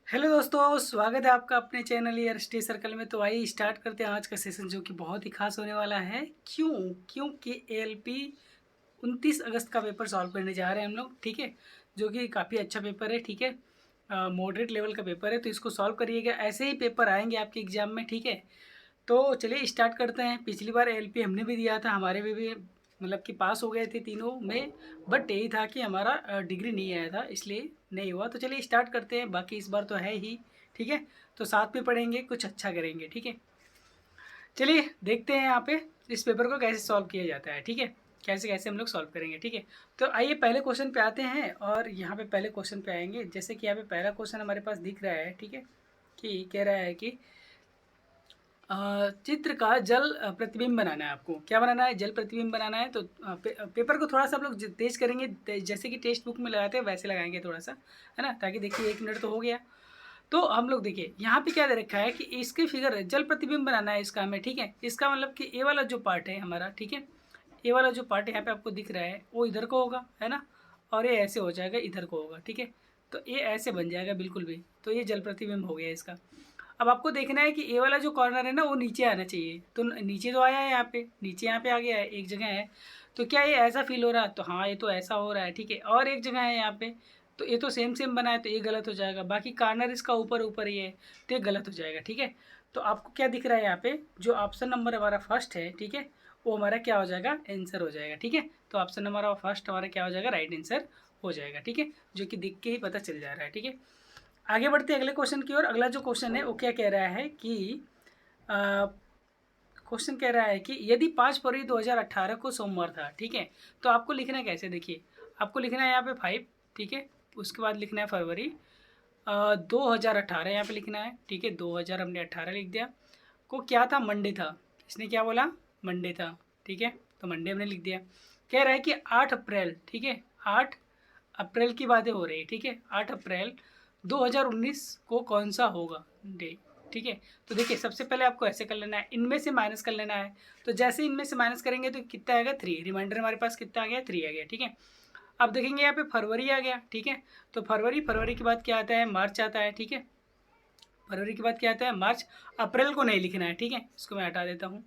Hello दोस्तों, स्वागत है आपका अपने चैनल ईयर स्टे सर्कल में। तो आइए स्टार्ट करते हैं आज का सेशन, जो कि बहुत ही खास होने वाला है। क्योंकि एएलपी 29 अगस्त का पेपर सॉल्व करने जा रहे हैं हम लोग, ठीक है। जो कि काफ़ी अच्छा पेपर है, ठीक है। मॉडरेट लेवल का पेपर है, तो इसको सॉल्व करिएगा। ऐसे ही पेपर आएंगे आपके एग्जाम में, ठीक है। तो चलिए स्टार्ट करते हैं। पिछली बार एएलपी हमने भी दिया था, हमारे भी मतलब कि पास हो गए थे तीनों में। बट यही था कि हमारा डिग्री नहीं आया था, इसलिए नहीं हुआ। तो चलिए स्टार्ट करते हैं। बाकी इस बार तो है ही, ठीक है। तो साथ में पढ़ेंगे, कुछ अच्छा करेंगे, ठीक है। चलिए देखते हैं यहाँ पे इस पेपर को कैसे सॉल्व किया जाता है, ठीक है। कैसे कैसे हम लोग सॉल्व करेंगे, ठीक है। तो आइए पहले क्वेश्चन पे आते हैं। और यहाँ पे पहले क्वेश्चन पे आएंगे। जैसे कि यहाँ पे पहला क्वेश्चन हमारे पास दिख रहा है, ठीक है। कि कह रहा है कि चित्र का जल प्रतिबिंब बनाना है। आपको क्या बनाना है? जल प्रतिबिंब बनाना है। तो पेपर को थोड़ा सा आप लोग तेज करेंगे, जैसे कि टेक्स्ट बुक में लगाते हैं वैसे लगाएंगे थोड़ा सा, है ना। ताकि देखिए 1 मिनट तो हो गया। तो हम लोग देखिए यहाँ पे क्या दे रखा है कि इसकी फिगर है, जल प्रतिबिंब बनाना है इसका हमें, ठीक है। इसका मतलब कि ए वाला जो पार्ट है हमारा, ठीक है। ए वाला जो पार्ट यहाँ पे आपको दिख रहा है वो इधर को होगा, है ना। और ये ऐसे हो जाएगा, इधर को होगा, ठीक है। तो ये ऐसे बन जाएगा बिल्कुल भी। तो ये जल प्रतिबिंब हो गया इसका। अब आपको देखना है कि ए वाला जो कॉर्नर है ना वो नीचे आना चाहिए। तो नीचे तो आया है, यहाँ पे नीचे यहाँ पे आ गया है, एक जगह है। तो क्या ये ऐसा फील हो रहा है? तो हाँ, ये तो ऐसा हो रहा है, ठीक है। और एक जगह है यहाँ पे, तो ये तो सेम सेम बना है, तो ये गलत हो जाएगा। बाकी कॉर्नर इसका ऊपर ऊपर ही है, तो ये गलत हो जाएगा, ठीक है। तो आपको क्या दिख रहा है यहाँ पे? जो ऑप्शन नंबर हमारा फर्स्ट है, ठीक है, वो हमारा क्या हो जाएगा? आंसर हो जाएगा, ठीक है। तो ऑप्शन नंबर हमारा फर्स्ट हमारा क्या हो जाएगा? राइट आंसर हो जाएगा, ठीक है। जो कि दिख के ही पता चल जा रहा है, ठीक है। आगे बढ़ते हैं अगले क्वेश्चन की ओर। अगला जो क्वेश्चन है वो क्या कह रहा है कि क्वेश्चन कह रहा है कि यदि 5 फरवरी 2018 को सोमवार था, ठीक है। तो आपको लिखना है कैसे? देखिए, आपको लिखना है यहाँ पे 5, ठीक है। उसके बाद लिखना है फरवरी 2018 यहाँ पे लिखना है, ठीक है। 2000 हमने 18 लिख दिया। को क्या था? मंडे था। इसने क्या बोला? मंडे था, ठीक है। तो मंडे हमने लिख दिया। कह रहा है कि 8 अप्रैल, ठीक है, 8 अप्रैल की बातें हो रही है, ठीक है। 8 अप्रैल 2019 को कौन सा होगा डे, ठीक है। तो देखिए सबसे पहले आपको ऐसे कर लेना है, इनमें से माइनस कर लेना है। तो जैसे इनमें से माइनस करेंगे तो कितना आएगा? 3। रिमाइंडर हमारे पास कितना आ गया? 3 आ गया, ठीक है। अब देखेंगे यहाँ पे फरवरी आ गया, ठीक है। तो फरवरी के बाद क्या आता है? मार्च आता है, ठीक है। फरवरी के बाद क्या आता है? मार्च। अप्रैल को नहीं लिखना है, ठीक है। इसको मैं हटा देता हूँ।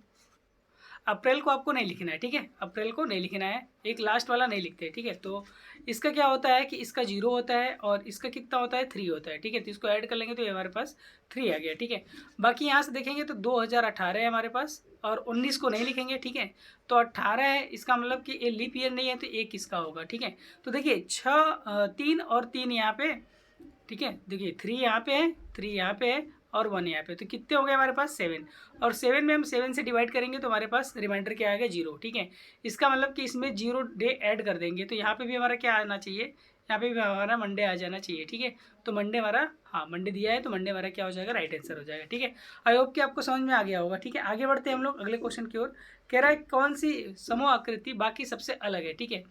अप्रैल को आपको नहीं लिखना है, ठीक है। अप्रैल को नहीं लिखना है, एक लास्ट वाला नहीं लिखते, ठीक है। तो इसका क्या होता है कि इसका 0 होता है और इसका कितना होता है? 3 होता है, ठीक है। तो इसको ऐड कर लेंगे तो ये हमारे पास 3 आ गया, ठीक है। बाकी यहाँ से देखेंगे तो 2018 है हमारे पास, और 19 को नहीं लिखेंगे, ठीक है। तो 18 है, इसका मतलब कि ये लीप ईयर नहीं है, तो एक किसका होगा, ठीक है। तो देखिए 3 और 3 यहाँ पे, ठीक है। देखिए 3 यहाँ पे है, 3 यहाँ पे है, और 1 यहाँ पे। तो कितने हो गए हमारे पास? 7। और 7 में हम 7 से डिवाइड करेंगे तो हमारे पास रिमाइंडर क्या आ गया? 0, ठीक है। इसका मतलब कि इसमें 0 डे ऐड कर देंगे, तो यहाँ पे भी हमारा क्या आना चाहिए? यहाँ पे भी हमारा मंडे आ जाना चाहिए, ठीक है। तो मंडे हमारा, हाँ मंडे दिया है, तो मंडे हमारा क्या हो जाएगा? राइट आंसर हो जाएगा, ठीक है। आई होप कि आपको समझ में आ गया होगा, ठीक है। आगे बढ़ते हैं हम लोग अगले क्वेश्चन की ओर। कह रहा है कौन सी समूह आकृति बाकी सबसे अलग है, ठीक है।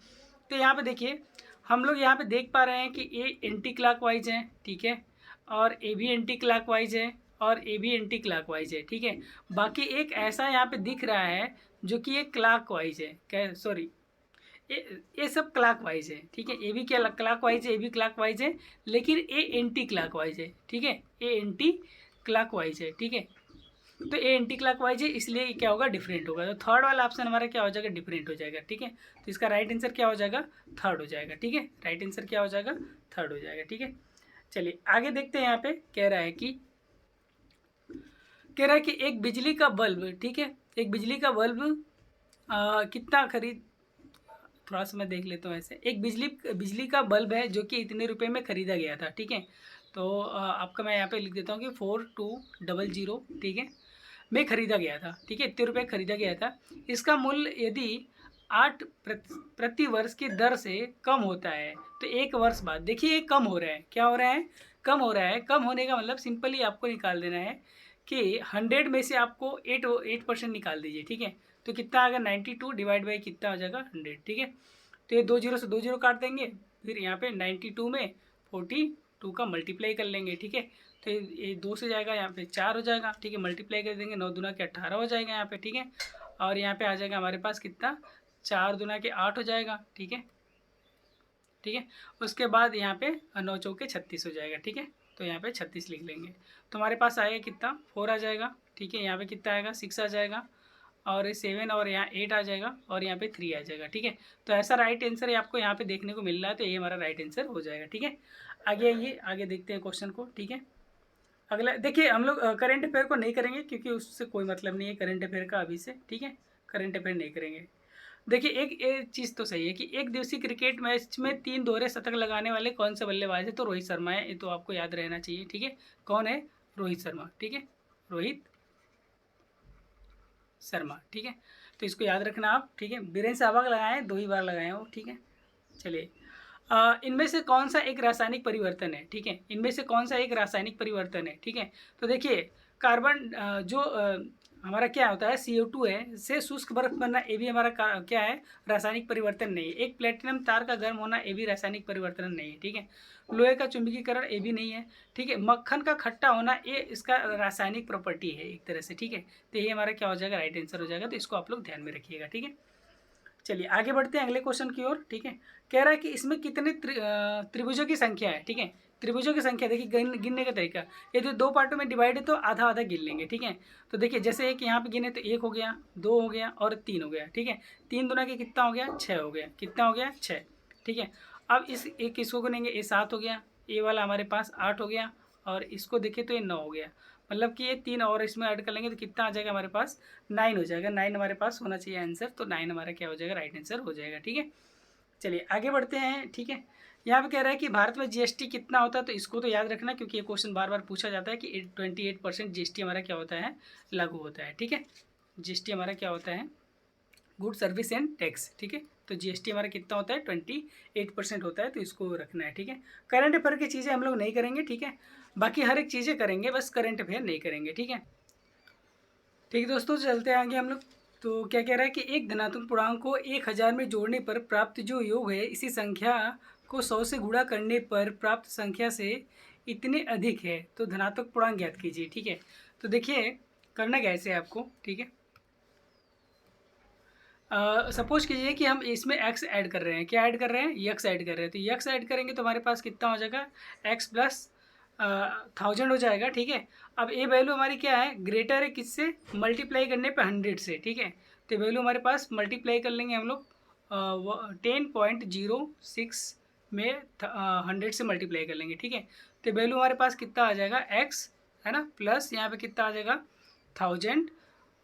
तो यहाँ पे देखिए हम लोग यहाँ पे देख पा रहे हैं कि ए एंटी क्लॉकवाइज है, ठीक है। और ए भी एंटी क्लॉकवाइज है, और ए भी एंटी क्लॉकवाइज है, ठीक है। बाकी एक ऐसा यहाँ पे दिख रहा है जो कि ये क्लॉकवाइज है, क्या सॉरी, ये सब क्लॉकवाइज है, ठीक है। ए भी क्या क्लॉकवाइज है, ए भी क्लॉकवाइज है, लेकिन ए एंटी क्लॉकवाइज है, ठीक है। ए एंटी क्लॉकवाइज है, ठीक है। तो ए एंटी क्लॉकवाइज है, इसलिए ये क्या होगा? डिफरेंट होगा। तो थर्ड वाला ऑप्शन हमारा क्या हो जाएगा? डिफरेंट हो जाएगा, ठीक है। तो इसका राइट आंसर क्या हो जाएगा? थर्ड हो जाएगा, ठीक है। राइट आंसर क्या हो जाएगा? थर्ड हो जाएगा, ठीक है। चलिए आगे देखते हैं। यहाँ पे कह रहा है कि एक बिजली का बल्ब, ठीक है, एक बिजली का बल्ब कितना खरीद, थोड़ा सा मैं देख लेता हूँ ऐसे। एक बिजली का बल्ब है जो कि इतने रुपए में खरीदा गया था, ठीक है। तो आपका मैं यहाँ पे लिख देता हूँ कि 4200, ठीक है, में खरीदा गया था, ठीक है। इतने रुपये खरीदा गया था। इसका मूल्य यदि 8 प्रति वर्ष की दर से कम होता है तो 1 वर्ष बाद, देखिए ये कम हो रहा है, क्या हो रहा है? कम हो रहा है। कम होने का मतलब सिंपली आपको निकाल देना है कि 100 में से आपको 8% निकाल दीजिए, ठीक है। तो कितना आ गया? 92 डिवाइड बाई कितना हो जाएगा? 100, ठीक है। तो ये 2 जीरो से 2 जीरो काट देंगे, फिर यहाँ पे 92 में 42 का मल्टीप्लाई कर लेंगे, ठीक है। तो ये 2 से जाएगा, यहाँ पे 4 हो जाएगा, ठीक है। मल्टीप्लाई कर देंगे, 9 दूना के 18 हो जाएगा यहाँ पे, ठीक है। और यहाँ पे आ जाएगा हमारे पास कितना? 4 दूना के 8 हो जाएगा, ठीक है, ठीक है। उसके बाद यहाँ पे 9 चौके 36 हो जाएगा, ठीक है। तो यहाँ पे 36 लिख लेंगे। तो हमारे पास आएगा कितना, 4 आ जाएगा, ठीक है। यहाँ पे कितना आएगा, 6 आ जाएगा, और 7 और यहाँ 8 आ जाएगा, और यहाँ पे 3 आ जाएगा, ठीक है। तो ऐसा राइट आंसर है आपको यहाँ पे देखने को मिल रहा है, तो ये हमारा राइट आंसर हो जाएगा, ठीक है। आगे आइए, आगे देखते हैं क्वेश्चन को, ठीक है। अगला देखिए, हम लोग करंट अफेयर को नहीं करेंगे क्योंकि उससे कोई मतलब नहीं है करंट अफेयर का अभी से, ठीक है। करंट अफेयर नहीं करेंगे। देखिए, एक चीज़ तो सही है कि एक दिवसीय क्रिकेट मैच में 3 दोहरे शतक लगाने वाले कौन से बल्लेबाज है, तो रोहित शर्मा है, ये तो आपको याद रहना चाहिए, ठीक है। कौन है, रोहित शर्मा, ठीक है, रोहित शर्मा, ठीक है। तो इसको याद रखना आप, ठीक है। वीरेंद्र सहवाग लगाए हैं, 2 ही बार लगाए हैं वो, ठीक है। चलिए, इनमें से कौन सा एक रासायनिक परिवर्तन है, ठीक है। इनमें से कौन सा एक रासायनिक परिवर्तन है, ठीक है। तो देखिए, कार्बन जो हमारा क्या होता है, CO2 है, से शुष्क बर्फ बनना, ये भी हमारा क्या है, रासायनिक परिवर्तन नहीं है। एक प्लेटिनम तार का गर्म होना, ये भी रासायनिक परिवर्तन नहीं है, ठीक है। लोहे का चुंबकीकरण, ये भी नहीं है, ठीक है। मक्खन का खट्टा होना, ये इसका रासायनिक प्रॉपर्टी है एक तरह से, ठीक है। तो ये हमारा क्या हो जाएगा, राइट आंसर हो जाएगा। तो इसको आप लोग ध्यान में रखिएगा, ठीक है। चलिए आगे बढ़ते हैं अगले क्वेश्चन की ओर, ठीक है। कह रहा है कि इसमें कितने त्रिभुजों की संख्या है, ठीक है। त्रिभुजों की संख्या देखिए, गिनने का तरीका, यदि 2 पार्टों में डिवाइड है तो आधा आधा गिन लेंगे, ठीक है। तो देखिए, जैसे एक यहाँ पे गिने तो 1 हो गया, 2 हो गया और 3 हो गया, ठीक है। 3 दूना के कितना हो गया, 6 हो गया, कितना हो गया, 6, ठीक है। अब इस एक इसको गिनेंगे, ये 7 हो गया, ये वाला हमारे पास 8 हो गया, और इसको देखें तो ये 9 हो गया। मतलब कि ये 3 और इसमें ऐड कर लेंगे तो कितना आ जाएगा हमारे पास, 9 हो जाएगा। 9 हमारे पास होना चाहिए आंसर, तो 9 हमारा क्या हो जाएगा, राइट आंसर हो जाएगा, ठीक है। चलिए आगे बढ़ते हैं, ठीक है। यहाँ पे कह रहा है कि भारत में GST कितना होता है, तो इसको तो याद रखना क्योंकि ये क्वेश्चन बार बार पूछा जाता है कि 28% GST हमारा क्या होता है, लागू होता है, ठीक है। GST हमारा क्या होता है, गुड सर्विस एंड टैक्स, ठीक है। तो GST हमारा कितना होता है, 28% होता है, तो इसको रखना है, ठीक है। करंट अफेयर की चीज़ें हम लोग नहीं करेंगे, ठीक है। बाकी हर एक चीज़ें करेंगे, बस करंट अफेयर नहीं करेंगे, ठीक है। ठीक है दोस्तों, चलते हैं आगे हम लोग। तो क्या कह रहा है कि एक धनात्मक पूर्णांक को 1000 में जोड़ने पर प्राप्त जो योग है, इसी संख्या को 100 से गुणा करने पर प्राप्त संख्या से इतने अधिक है, तो धनात्मक पूर्णांक ज्ञात कीजिए, ठीक है। तो देखिए, करना कैसे है आपको, ठीक है। सपोज कीजिए कि हम इसमें x ऐड कर रहे हैं, क्या ऐड कर रहे हैं, यक्स ऐड कर रहे हैं। तो यक्स ऐड करेंगे तो हमारे पास कितना हो जाएगा, x प्लस 1000 हो जाएगा, ठीक है। अब ये वैल्यू हमारी क्या है, ग्रेटर है किससे, मल्टीप्लाई करने पे 100 से, ठीक है। तो वैल्यू हमारे पास मल्टीप्लाई कर लेंगे हम लोग 10.06 में 100 से मल्टीप्लाई कर लेंगे, ठीक है। तो वैल्यू हमारे पास कितना आ जाएगा, x है ना, प्लस यहाँ पे कितना आ जाएगा 1000,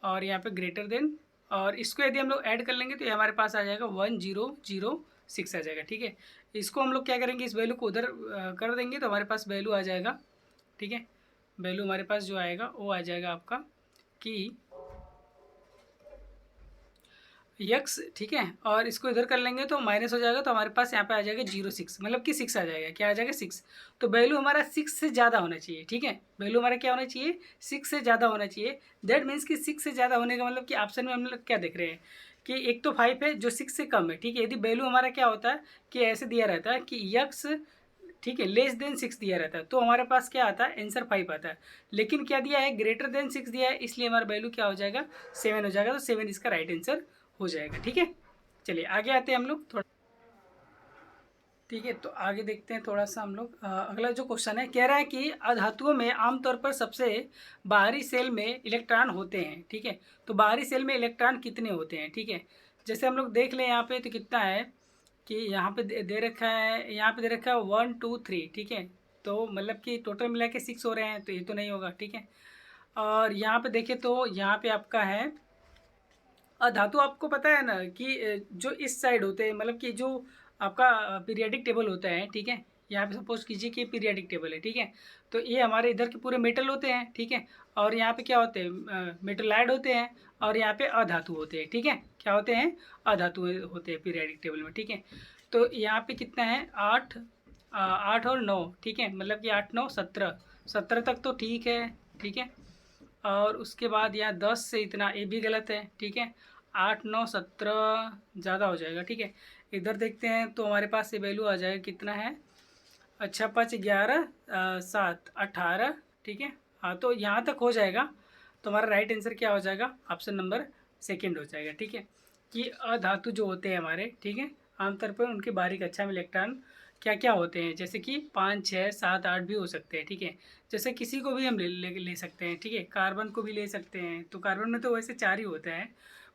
और यहाँ पे ग्रेटर देन, और इसको यदि हम लोग ऐड कर लेंगे तो ये हमारे पास आ जाएगा 1006 आ जाएगा, ठीक है। इसको हम लोग क्या करेंगे, इस वैल्यू को उधर कर देंगे तो हमारे पास वैल्यू आ जाएगा, ठीक है। वैल्यू हमारे पास जो आएगा वो आ जाएगा आपका कि यक्स, ठीक है। और इसको इधर कर लेंगे तो माइनस हो जाएगा, तो हमारे पास यहाँ पे आ जाएगा 06, मतलब कि 6 आ जाएगा, क्या आ जाएगा 6। तो वैल्यू हमारा 6 से ज़्यादा होना चाहिए, ठीक है। वैल्यू हमारा क्या होना चाहिए, 6 से ज़्यादा होना चाहिए। दैट मीन्स कि 6 से ज़्यादा होने का मतलब कि ऑप्शन में हम लोग क्या देख रहे हैं कि एक तो 5 है जो 6 से कम है, ठीक है। यदि वैल्यू हमारा क्या होता है कि ऐसे दिया रहता है कि यक्स, ठीक है, लेस देन 6 दिया रहता है, तो हमारे पास क्या आता है, आंसर 5 आता है। लेकिन क्या दिया है, ग्रेटर देन 6 दिया है, इसलिए हमारा वैल्यू क्या हो जाएगा, 7 हो जाएगा। तो 7 इसका राइट आंसर हो जाएगा, ठीक है। चलिए आगे आते हैं हम लोग थोड़ा, ठीक है। तो आगे देखते हैं थोड़ा सा हम लोग, अगला जो क्वेश्चन है, कह रहा है कि अधातुओं में आमतौर पर सबसे बाहरी सेल में इलेक्ट्रॉन होते हैं, ठीक है। तो बाहरी सेल में इलेक्ट्रॉन कितने होते हैं, ठीक है। जैसे हम लोग देख लें यहाँ पे, तो कितना है कि यहाँ पे दे रखा है, यहाँ पे दे रखा है 1 2 3, ठीक है। तो मतलब कि टोटल मिला के 6 हो रहे हैं, तो ये तो नहीं होगा, ठीक है। और यहाँ पे देखें तो यहाँ पे आपका है धातु, आपको पता है ना कि जो इस साइड होते हैं, मतलब कि जो आपका पीरियाडिक टेबल होता है, ठीक है। यहाँ पे सपोज कीजिए कि पीरियाडिक टेबल है, ठीक है। तो ये हमारे इधर के पूरे मेटल होते हैं, ठीक है। और यहाँ पे क्या होते हैं, मेटलाइड होते हैं, और यहाँ पे अधातु होते हैं, ठीक है। क्या होते हैं, अधातु होते हैं पीरियाडिक टेबल में, ठीक है। तो यहाँ पे कितना है, 8 और 9, ठीक है। मतलब कि 8 9 17, 17 तक तो ठीक है, ठीक है। और उसके बाद यहाँ 10 से इतना, ये भी गलत है, ठीक है। 8 9 17 ज़्यादा हो जाएगा, ठीक है। इधर देखते हैं तो हमारे पास ये वैल्यू आ जाएगा, कितना है, अच्छा 5 11 7 18, ठीक है। हाँ, तो यहाँ तक हो जाएगा। तो हमारा राइट आंसर क्या हो जाएगा, ऑप्शन नंबर सेकेंड हो जाएगा, ठीक है। कि अधातु जो होते हैं हमारे, ठीक है, आमतौर पर उनकी बारीक कक्षा में इलेक्ट्रॉन क्या क्या होते हैं, जैसे कि 5, 6, 7, 8 भी हो सकते हैं, ठीक है। जैसे किसी को भी हम ले सकते हैं, ठीक है। कार्बन को भी ले सकते हैं, तो कार्बन में तो वैसे 4 ही होता है।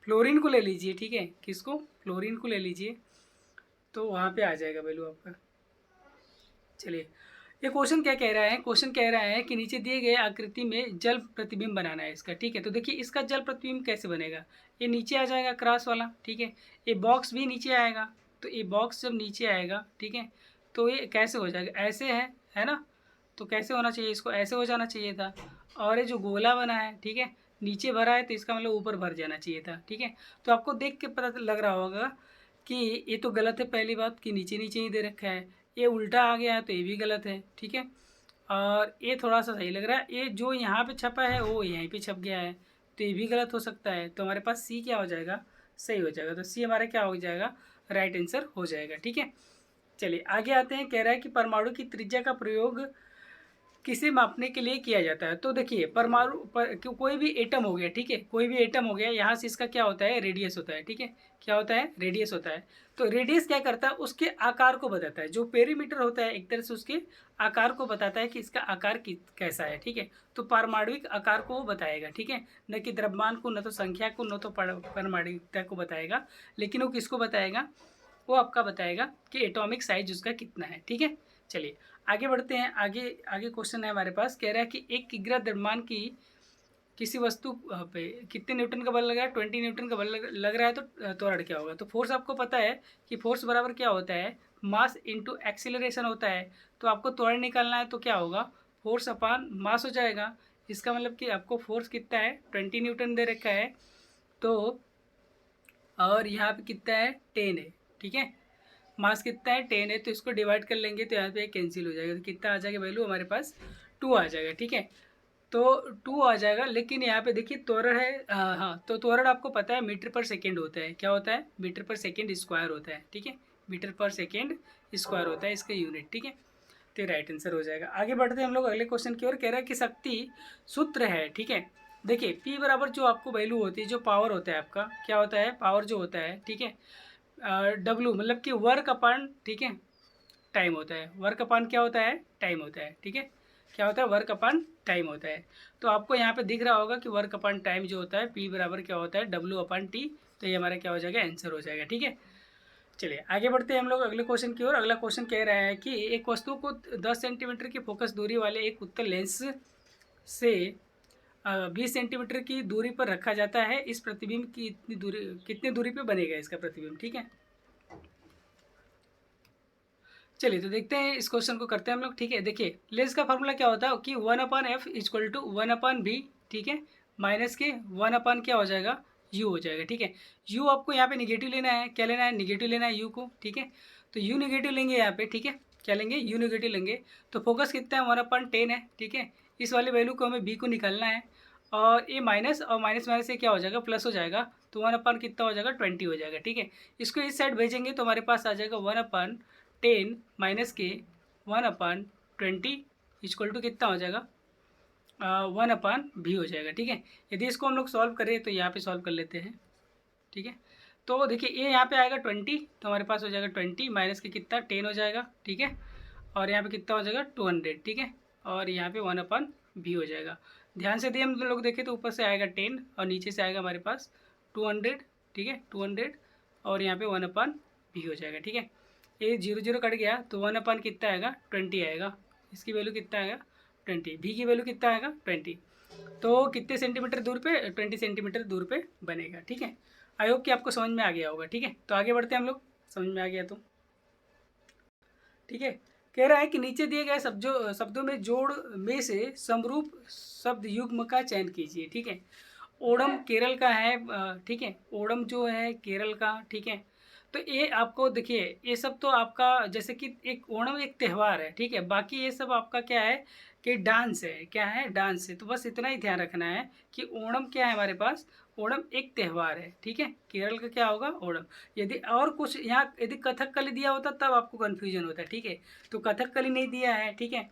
फ्लोरीन को ले लीजिए, ठीक है। किसको? फ्लोरीन को ले लीजिए, तो वहाँ पे आ जाएगा वैल्यू आपका। चलिए, ये क्वेश्चन क्या कह रहा है? क्वेश्चन कह रहा है कि नीचे दिए गए आकृति में जल प्रतिबिंब बनाना है इसका, ठीक है। तो देखिए इसका जल प्रतिबिंब कैसे बनेगा, ये नीचे आ जाएगा क्रॉस वाला, ठीक है। ये बॉक्स भी नीचे आएगा, तो ये बॉक्स जब नीचे आएगा, ठीक है, तो ये कैसे हो जाएगा, ऐसे है ना। तो कैसे होना चाहिए, इसको ऐसे हो जाना चाहिए था। और ये जो गोला बना है, ठीक है, नीचे भरा है तो इसका मतलब ऊपर भर जाना चाहिए था, ठीक है। तो आपको देख के पता लग रहा होगा कि ये तो गलत है, पहली बात कि नीचे नीचे ही दे रखा है। ये उल्टा आ गया है तो ये भी गलत है, ठीक है। और ये थोड़ा सा सही लग रहा है, ये जो यहाँ पे छपा है वो यहीं पे छप गया है, तो ये भी गलत हो सकता है। तो हमारे पास सी क्या हो जाएगा, सही हो जाएगा। तो सी हमारा क्या हो जाएगा, राइट आंसर हो जाएगा, ठीक है। चलिए आगे आते हैं। कह रहा है कि परमाणु की त्रिज्या का प्रयोग किसे मापने के लिए किया जाता है। तो देखिए परमाणु कोई भी एटम हो गया, ठीक है, कोई भी एटम हो गया, यहाँ से इसका क्या होता है, रेडियस होता है, ठीक है। क्या होता है, रेडियस होता है। तो रेडियस क्या करता है, उसके आकार को बताता है। जो पेरीमीटर होता है एक तरह से उसके आकार को बताता है कि इसका आकार कैसा है, ठीक है। तो पारमाणविक आकार को वो बताएगा, ठीक है, न कि द्रव्यमान को, न तो संख्या को, न तो पारमाणविकता को बताएगा। लेकिन वो किसको बताएगा, वो आपका बताएगा कि एटॉमिक साइज उसका कितना है, ठीक है। चलिए आगे बढ़ते हैं। आगे आगे क्वेश्चन है हमारे पास। कह रहा है कि एक किग्रा द्रव्यमान की किसी वस्तु पे कितने न्यूटन का बल लग रहा है, 20 न्यूटन का बल लग रहा है, तो त्वरण क्या होगा। तो फोर्स आपको पता है कि फोर्स बराबर क्या होता है, मास इंटू एक्सीलरेशन होता है। तो आपको त्वरण निकालना है तो क्या होगा, फोर्स अपान मास हो जाएगा। इसका मतलब कि आपको फोर्स कितना है, 20 न्यूटन दे रखा है, तो और यहाँ पे कितना है, 10 है, ठीक है। मास कितना है, 10 है, तो इसको डिवाइड कर लेंगे तो यहाँ पे कैंसिल हो जाएगा। तो कितना आ जाएगा वैल्यू हमारे पास, 2 आ जाएगा, ठीक है। तो 2 आ जाएगा। लेकिन यहाँ पे देखिए त्वरण है, हाँ, तो त्वरण आपको पता है मीटर पर सेकेंड होता है। क्या होता है, मीटर पर सेकेंड स्क्वायर होता है, ठीक है। मीटर पर सेकेंड स्क्वायर होता है इसका यूनिट, ठीक है। तो राइट आंसर हो जाएगा। आगे बढ़ते हैं हम लोग अगले क्वेश्चन की ओर। कह रहा है कि शक्ति सूत्र है, ठीक है। देखिए पी बराबर जो आपको वैल्यू होती है, जो पावर होता है आपका, क्या होता है, पावर जो होता है, ठीक है, डब्लू मतलब कि वर्क अपान, ठीक है, टाइम होता है। वर्क अपान क्या होता है, टाइम होता है, ठीक है। क्या होता है, वर्क अपान टाइम होता है। तो आपको यहाँ पे दिख रहा होगा कि वर्क अपान टाइम जो होता है पी बराबर क्या होता है, डब्लू अपान टी। तो ये हमारा क्या हो जाएगा, आंसर हो जाएगा, ठीक है। चलिए आगे बढ़ते हैं हम लोग अगले क्वेश्चन की ओर। अगला क्वेश्चन कह रहा है कि एक वस्तु को 10 सेंटीमीटर की फोकस दूरी वाले एक उत्तल लेंस से 20 सेंटीमीटर की दूरी पर रखा जाता है। इस प्रतिबिंब की इतनी दूरी, कितनी दूरी पे बनेगा इसका प्रतिबिंब, ठीक है। चलिए तो देखते हैं, इस क्वेश्चन को करते हैं हम लोग, ठीक है। देखिए लेंस का फॉर्मूला क्या होता है कि 1/f इक्वल टू 1/b, ठीक है, माइनस के 1 क्या हो जाएगा, u हो जाएगा, ठीक है। u आपको यहाँ पे निगेटिव लेना है, क्या लेना है, निगेटिव लेना है u को, ठीक है। तो u निगेटिव लेंगे यहाँ पे, ठीक है, क्या लेंगे, u निगेटिव लेंगे। तो फोकस कितना है, 1/10 है, ठीक है। इस वाले वैल्यू को हमें b को निकालना है, और ये माइनस और माइनस माइनस से क्या हो जाएगा, प्लस हो जाएगा। तो 1 कितना हो जाएगा, 20 हो जाएगा, ठीक है। इसको इस साइड भेजेंगे तो हमारे पास आ जाएगा 1/10 माइनस के 1/20 इक्वल टू कितना हो जाएगा, 1/b हो जाएगा, ठीक है। यदि इसको हम लोग सॉल्व करें तो यहाँ पे सॉल्व कर लेते हैं, ठीक है। तो देखिए ये यहाँ पे आएगा 20, तो हमारे पास हो जाएगा 20 माइनस के कितना, 10 हो जाएगा, ठीक है। और यहाँ पे कितना हो जाएगा, 200, ठीक है। और यहाँ पे 1/b हो जाएगा। ध्यान से दिए हम लोग देखें तो ऊपर से आएगा 10 और नीचे से आएगा हमारे पास 200, ठीक है, 200, और यहाँ पे 1/b हो जाएगा, ठीक है। ये 0 0 कट गया तो 1 कितना आएगा, 20 आएगा। इसकी वैल्यू कितना आएगा, 20। भी की वैल्यू कितना आएगा, 20। तो कितने सेंटीमीटर दूर पे, 20 सेंटीमीटर दूर पे बनेगा, ठीक है। आई होप कि आपको समझ में आ गया होगा, ठीक है। तो आगे बढ़ते हैं हम लोग, समझ में आ गया तो ठीक है। कह रहा है कि नीचे दिए गए शब्दों में जोड़ में से समरूप शब्द युग्म का चयन कीजिए, ठीक है। ओणम केरल का है, ठीक है, ओणम जो है केरल का, ठीक है। तो ये आपको देखिए, ये सब तो आपका जैसे कि एक ओणम एक त्यौहार है, ठीक है। बाकी ये सब आपका क्या है कि डांस है, क्या है, डांस है। तो बस इतना ही ध्यान रखना है कि ओणम क्या है हमारे पास, ओणम एक त्यौहार है, ठीक है। केरल का क्या होगा, ओणम। यदि और कुछ यहाँ यदि कथकली दिया होता तब आपको कन्फ्यूजन होता, ठीक है। तो कथकली नहीं दिया है, ठीक है।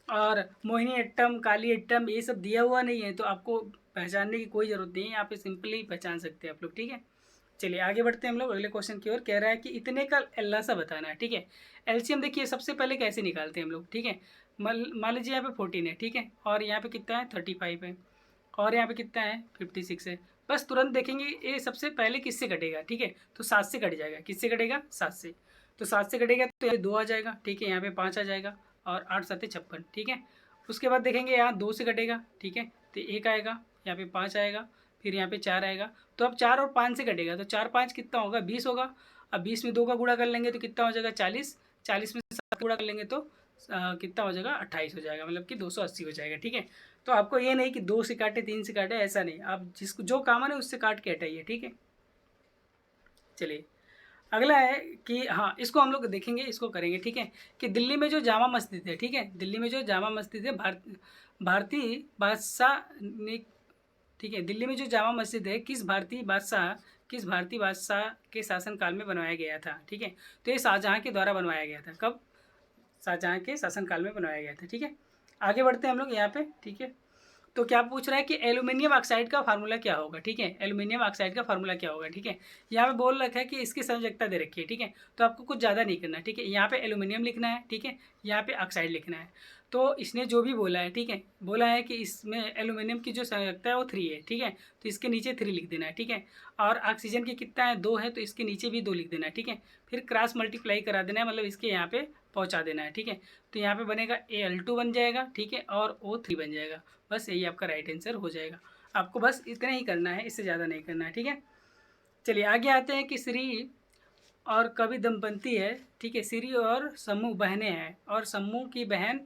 और मोहिनी अट्टम, काली अट्टम ये सब दिया हुआ नहीं है, तो आपको पहचानने की कोई ज़रूरत नहीं है, यहाँ पे सिंपली पहचान सकते हैं आप लोग, ठीक है। चलिए आगे बढ़ते हैं हम लोग अगले क्वेश्चन की ओर। कह रहा है कि इतने का लसा बताना है, ठीक है। एलसीएम देखिए सबसे पहले कैसे निकालते हैं हम लोग, ठीक है। मान लीजिए यहाँ पे 14 है, ठीक है, और यहाँ पे कितना है 35 है, और यहाँ पे कितना है 56 है। बस तुरंत देखेंगे ये सबसे पहले किससे कटेगा, ठीक है। तो 7 से कट जाएगा। किससे कटेगा? 7 से। तो 7 से कटेगा तो ये 2 आ जाएगा, ठीक है, यहाँ पे 5 आ जाएगा, और 8 7 56, ठीक है। उसके बाद देखेंगे यहाँ 2 से कटेगा, ठीक है, तो 1 आएगा, यहाँ पे 5 आएगा, फिर यहाँ पे 4 आएगा। तो अब 4 और 5 से कटेगा, तो 4 5 कितना होगा? 20 होगा। अब 20 में 2 का गुणा कर लेंगे तो कितना हो जाएगा? 40। 40 में 7 का गुणा कर लेंगे तो कितना हो जाएगा? 28 हो जाएगा, मतलब कि 280 हो जाएगा, ठीक है। तो आपको ये नहीं कि 2 से काटे 3 से काटे, ऐसा नहीं, आप जिसको जो कॉमन है उससे काट के हटाइए, ठीक है। चलिए अगला है कि हाँ इसको हम लोग देखेंगे, इसको करेंगे, ठीक है। कि दिल्ली में जो जामा मस्जिद है, ठीक है, दिल्ली में जो जामा मस्जिद है भारतीय बादशाह ने, ठीक है, दिल्ली में जो जामा मस्जिद है किस भारतीय बादशाह के शासनकाल में बनवाया गया था, ठीक है। तो ये शाहजहाँ के द्वारा बनवाया गया था। कब? शाहजहाँ के शासनकाल में बनवाया गया था, ठीक है। आगे बढ़ते हैं हम लोग यहाँ पे, ठीक है। तो क्या पूछ रहा है कि एल्यूमिनियम ऑक्साइड का फार्मूला क्या होगा, ठीक है। एल्यूमिनियम ऑक्साइड का फार्मूला क्या होगा, ठीक है। यहाँ पे बोल रखा है कि इसकी संयोजकता दे रखी है, ठीक है। तो आपको कुछ ज़्यादा नहीं करना, ठीक है। यहाँ पे एल्यूमिनियम लिखना है, ठीक है, यहाँ पे ऑक्साइड लिखना है। तो इसने जो भी बोला है, ठीक है, बोला है कि इसमें एल्यूमिनियम की जो संयोजकता है वो 3 है, ठीक है। तो इसके नीचे 3 लिख देना है, ठीक है। और ऑक्सीजन की कितना है? 2 है, तो इसके नीचे भी 2 लिख देना है, ठीक है। फिर क्रॉस मल्टीप्लाई करा देना है, मतलब इसके यहाँ पे पहुँचा देना है, ठीक है। तो यहाँ पे बनेगा Al2 बन जाएगा, ठीक है, और O3 बन जाएगा। बस यही आपका राइट आंसर हो जाएगा। आपको बस इतना ही करना है, इससे ज़्यादा नहीं करना है, ठीक है। चलिए आगे आते हैं कि श्री और कवि दंपति है, ठीक है। श्री और समूह बहनें हैं, और समूह की बहन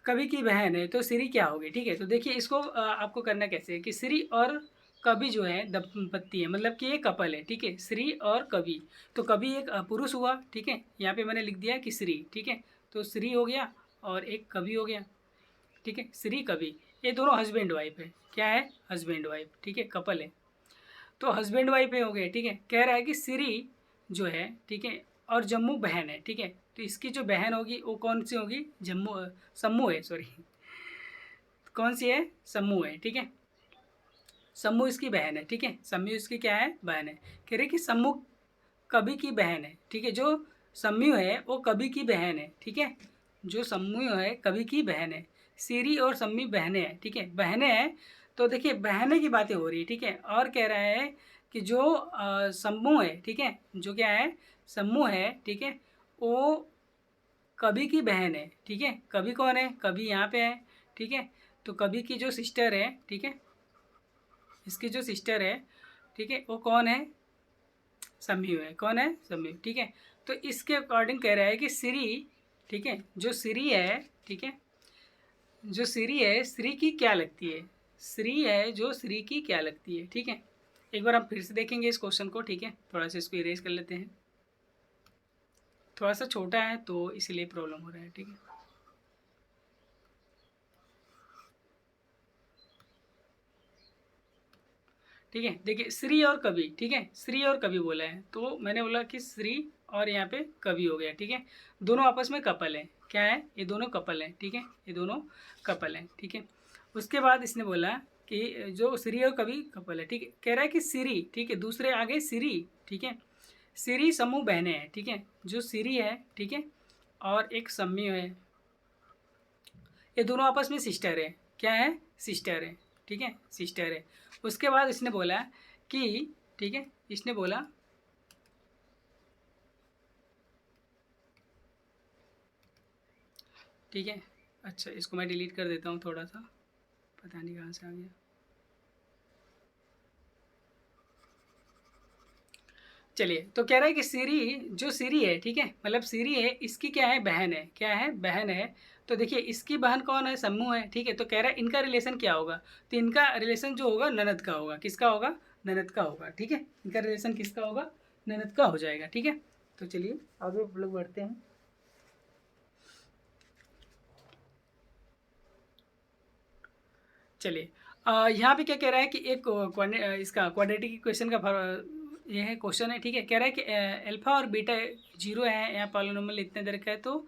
कवि की बहन है, तो श्री क्या होगी, ठीक है। तो देखिए इसको आपको करना कैसे है कि श्री और कवि जो है दंपत्ति है, मतलब कि ये कपल है, ठीक है, श्री और कवि। तो कवि एक पुरुष हुआ, ठीक है, यहाँ पे मैंने लिख दिया कि श्री, ठीक है। तो श्री हो गया और एक कवि हो गया, ठीक है, श्री कवि। ये दोनों हस्बैंड वाइफ है। क्या है? हस्बैंड वाइफ, ठीक है, कपल है। तो हस्बैंड वाइफ है हो गए, ठीक है। कह रहा है कि श्री जो है, ठीक है, और जम्मू बहन है, ठीक है। तो इसकी जो बहन होगी वो कौन सी होगी? सम्मू है, सॉरी, कौन सी है? सम्मू है, ठीक है। सम्मू इसकी बहन है, ठीक है, सम्मू इसकी क्या है? बहन है। कह रहे कि सम्मू कवि की बहन है, ठीक है। जो सम्मू है वो कवि की बहन है, ठीक है। जो सम्मू है कवि की बहन है। सीरी और सम्मी बहनें हैं, ठीक है, बहनें हैं। तो देखिए बहनें की बातें हो रही है, ठीक है। और कह रहा है कि जो सम्मू है, ठीक है, जो क्या है? सम्मू है, ठीक है, वो कवि की बहन है, ठीक है। कवि कौन है? कवि यहाँ पे है, ठीक है। तो कवि की जो सिस्टर है, ठीक है, इसकी जो सिस्टर है, ठीक है, वो कौन है? सम्यू है। कौन है? सम्यू, ठीक है। तो इसके अकॉर्डिंग कह रहा है कि श्री, ठीक है, जो श्री है, ठीक है, जो श्री है, श्री की क्या लगती है? श्री है जो श्री की क्या लगती है, ठीक है। एक बार हम फिर से देखेंगे इस क्वेश्चन को, ठीक है। थोड़ा सा इसको इरेज कर लेते हैं, थोड़ा सा छोटा है तो इसलिए प्रॉब्लम हो रहा है, ठीक है। ठीक है, देखिए श्री और कवि, ठीक है, श्री और कवि बोला है, तो मैंने बोला कि श्री और यहाँ पे कवि हो गया, ठीक है। दोनों आपस में कपल है। क्या है? ये दोनों कपल हैं, ठीक है, ये दोनों कपल हैं, ठीक है। उसके बाद इसने बोला कि जो श्री और कवि कपल है, ठीक है। कह रहा है कि श्री, ठीक है, दूसरे आगे श्री, ठीक है, श्री समूह बहनें हैं, ठीक है। जो श्री है, ठीक है, और एक सम्मी है, ये दोनों आपस में सिस्टर है। क्या है? सिस्टर है, ठीक है, सिस्टर है। उसके बाद इसने बोला कि, ठीक है, इसने बोला ठीक है, अच्छा इसको मैं डिलीट कर देता हूँ, थोड़ा सा पता नहीं कहाँ से आ गया। चलिए, तो कह रहा है कि सीरी, जो सीरी है, ठीक है, मतलब सीरी है, इसकी क्या है? बहन है। क्या है? बहन है। तो देखिए इसकी बहन कौन है? सम्मू है, ठीक है। तो कह रहा है इनका रिलेशन क्या होगा? तो इनका रिलेशन जो होगा ननद का होगा। किसका होगा? ननद का होगा, ठीक है। इनका रिलेशन किसका होगा? ननद का हो जाएगा, ठीक है। तो चलिए आगे लोग बढ़ते हैं। चलिए यहाँ पे क्या कह रहा है कि एक इसका क्वाड्रेटिक इक्वेशन का ये है क्वेश्चन है, ठीक है। कह रहा है कि अल्फा और बीटा 0 है, यहाँ पॉलिनोमियल इतने दर का है, तो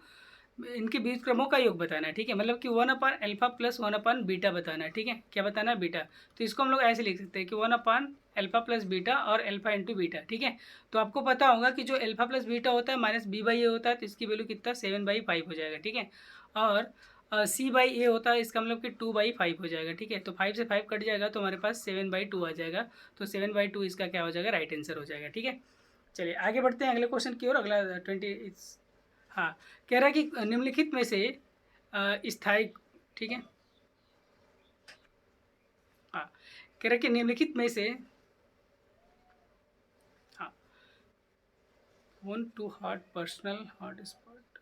इनके बीज क्रमों का योग बताना है, ठीक है। मतलब कि 1/अल्फा प्लस 1/बीटा बताना है, ठीक है। क्या बताना है? बीटा। तो इसको हम लोग ऐसे लिख सकते हैं कि 1/अल्फा अल्फा प्लस बीटा और अल्फा इंटू बीटा, ठीक है। तो आपको पता होगा कि जो अल्फा प्लस बीटा होता है माइनस बी बाई ए होता है, तो इसकी वैल्यू कितना 7/5 हो जाएगा, ठीक है। और सी बाई ए होता है, इसका मतलब कि 2/5 हो जाएगा, ठीक है। तो 5 से 5 कट जाएगा तो हमारे पास 7/2 आ जाएगा। तो 7/2 इसका क्या हो जाएगा, राइट आंसर हो जाएगा, ठीक है। चलिए आगे बढ़ते हैं अगले क्वेश्चन की ओर। अगला 20, हाँ, कह रहा है कि निम्नलिखित में से स्थायी, ठीक है, हाँ, कह रहा है कि निम्नलिखित में से, हाँ, one two hot personal hot spot,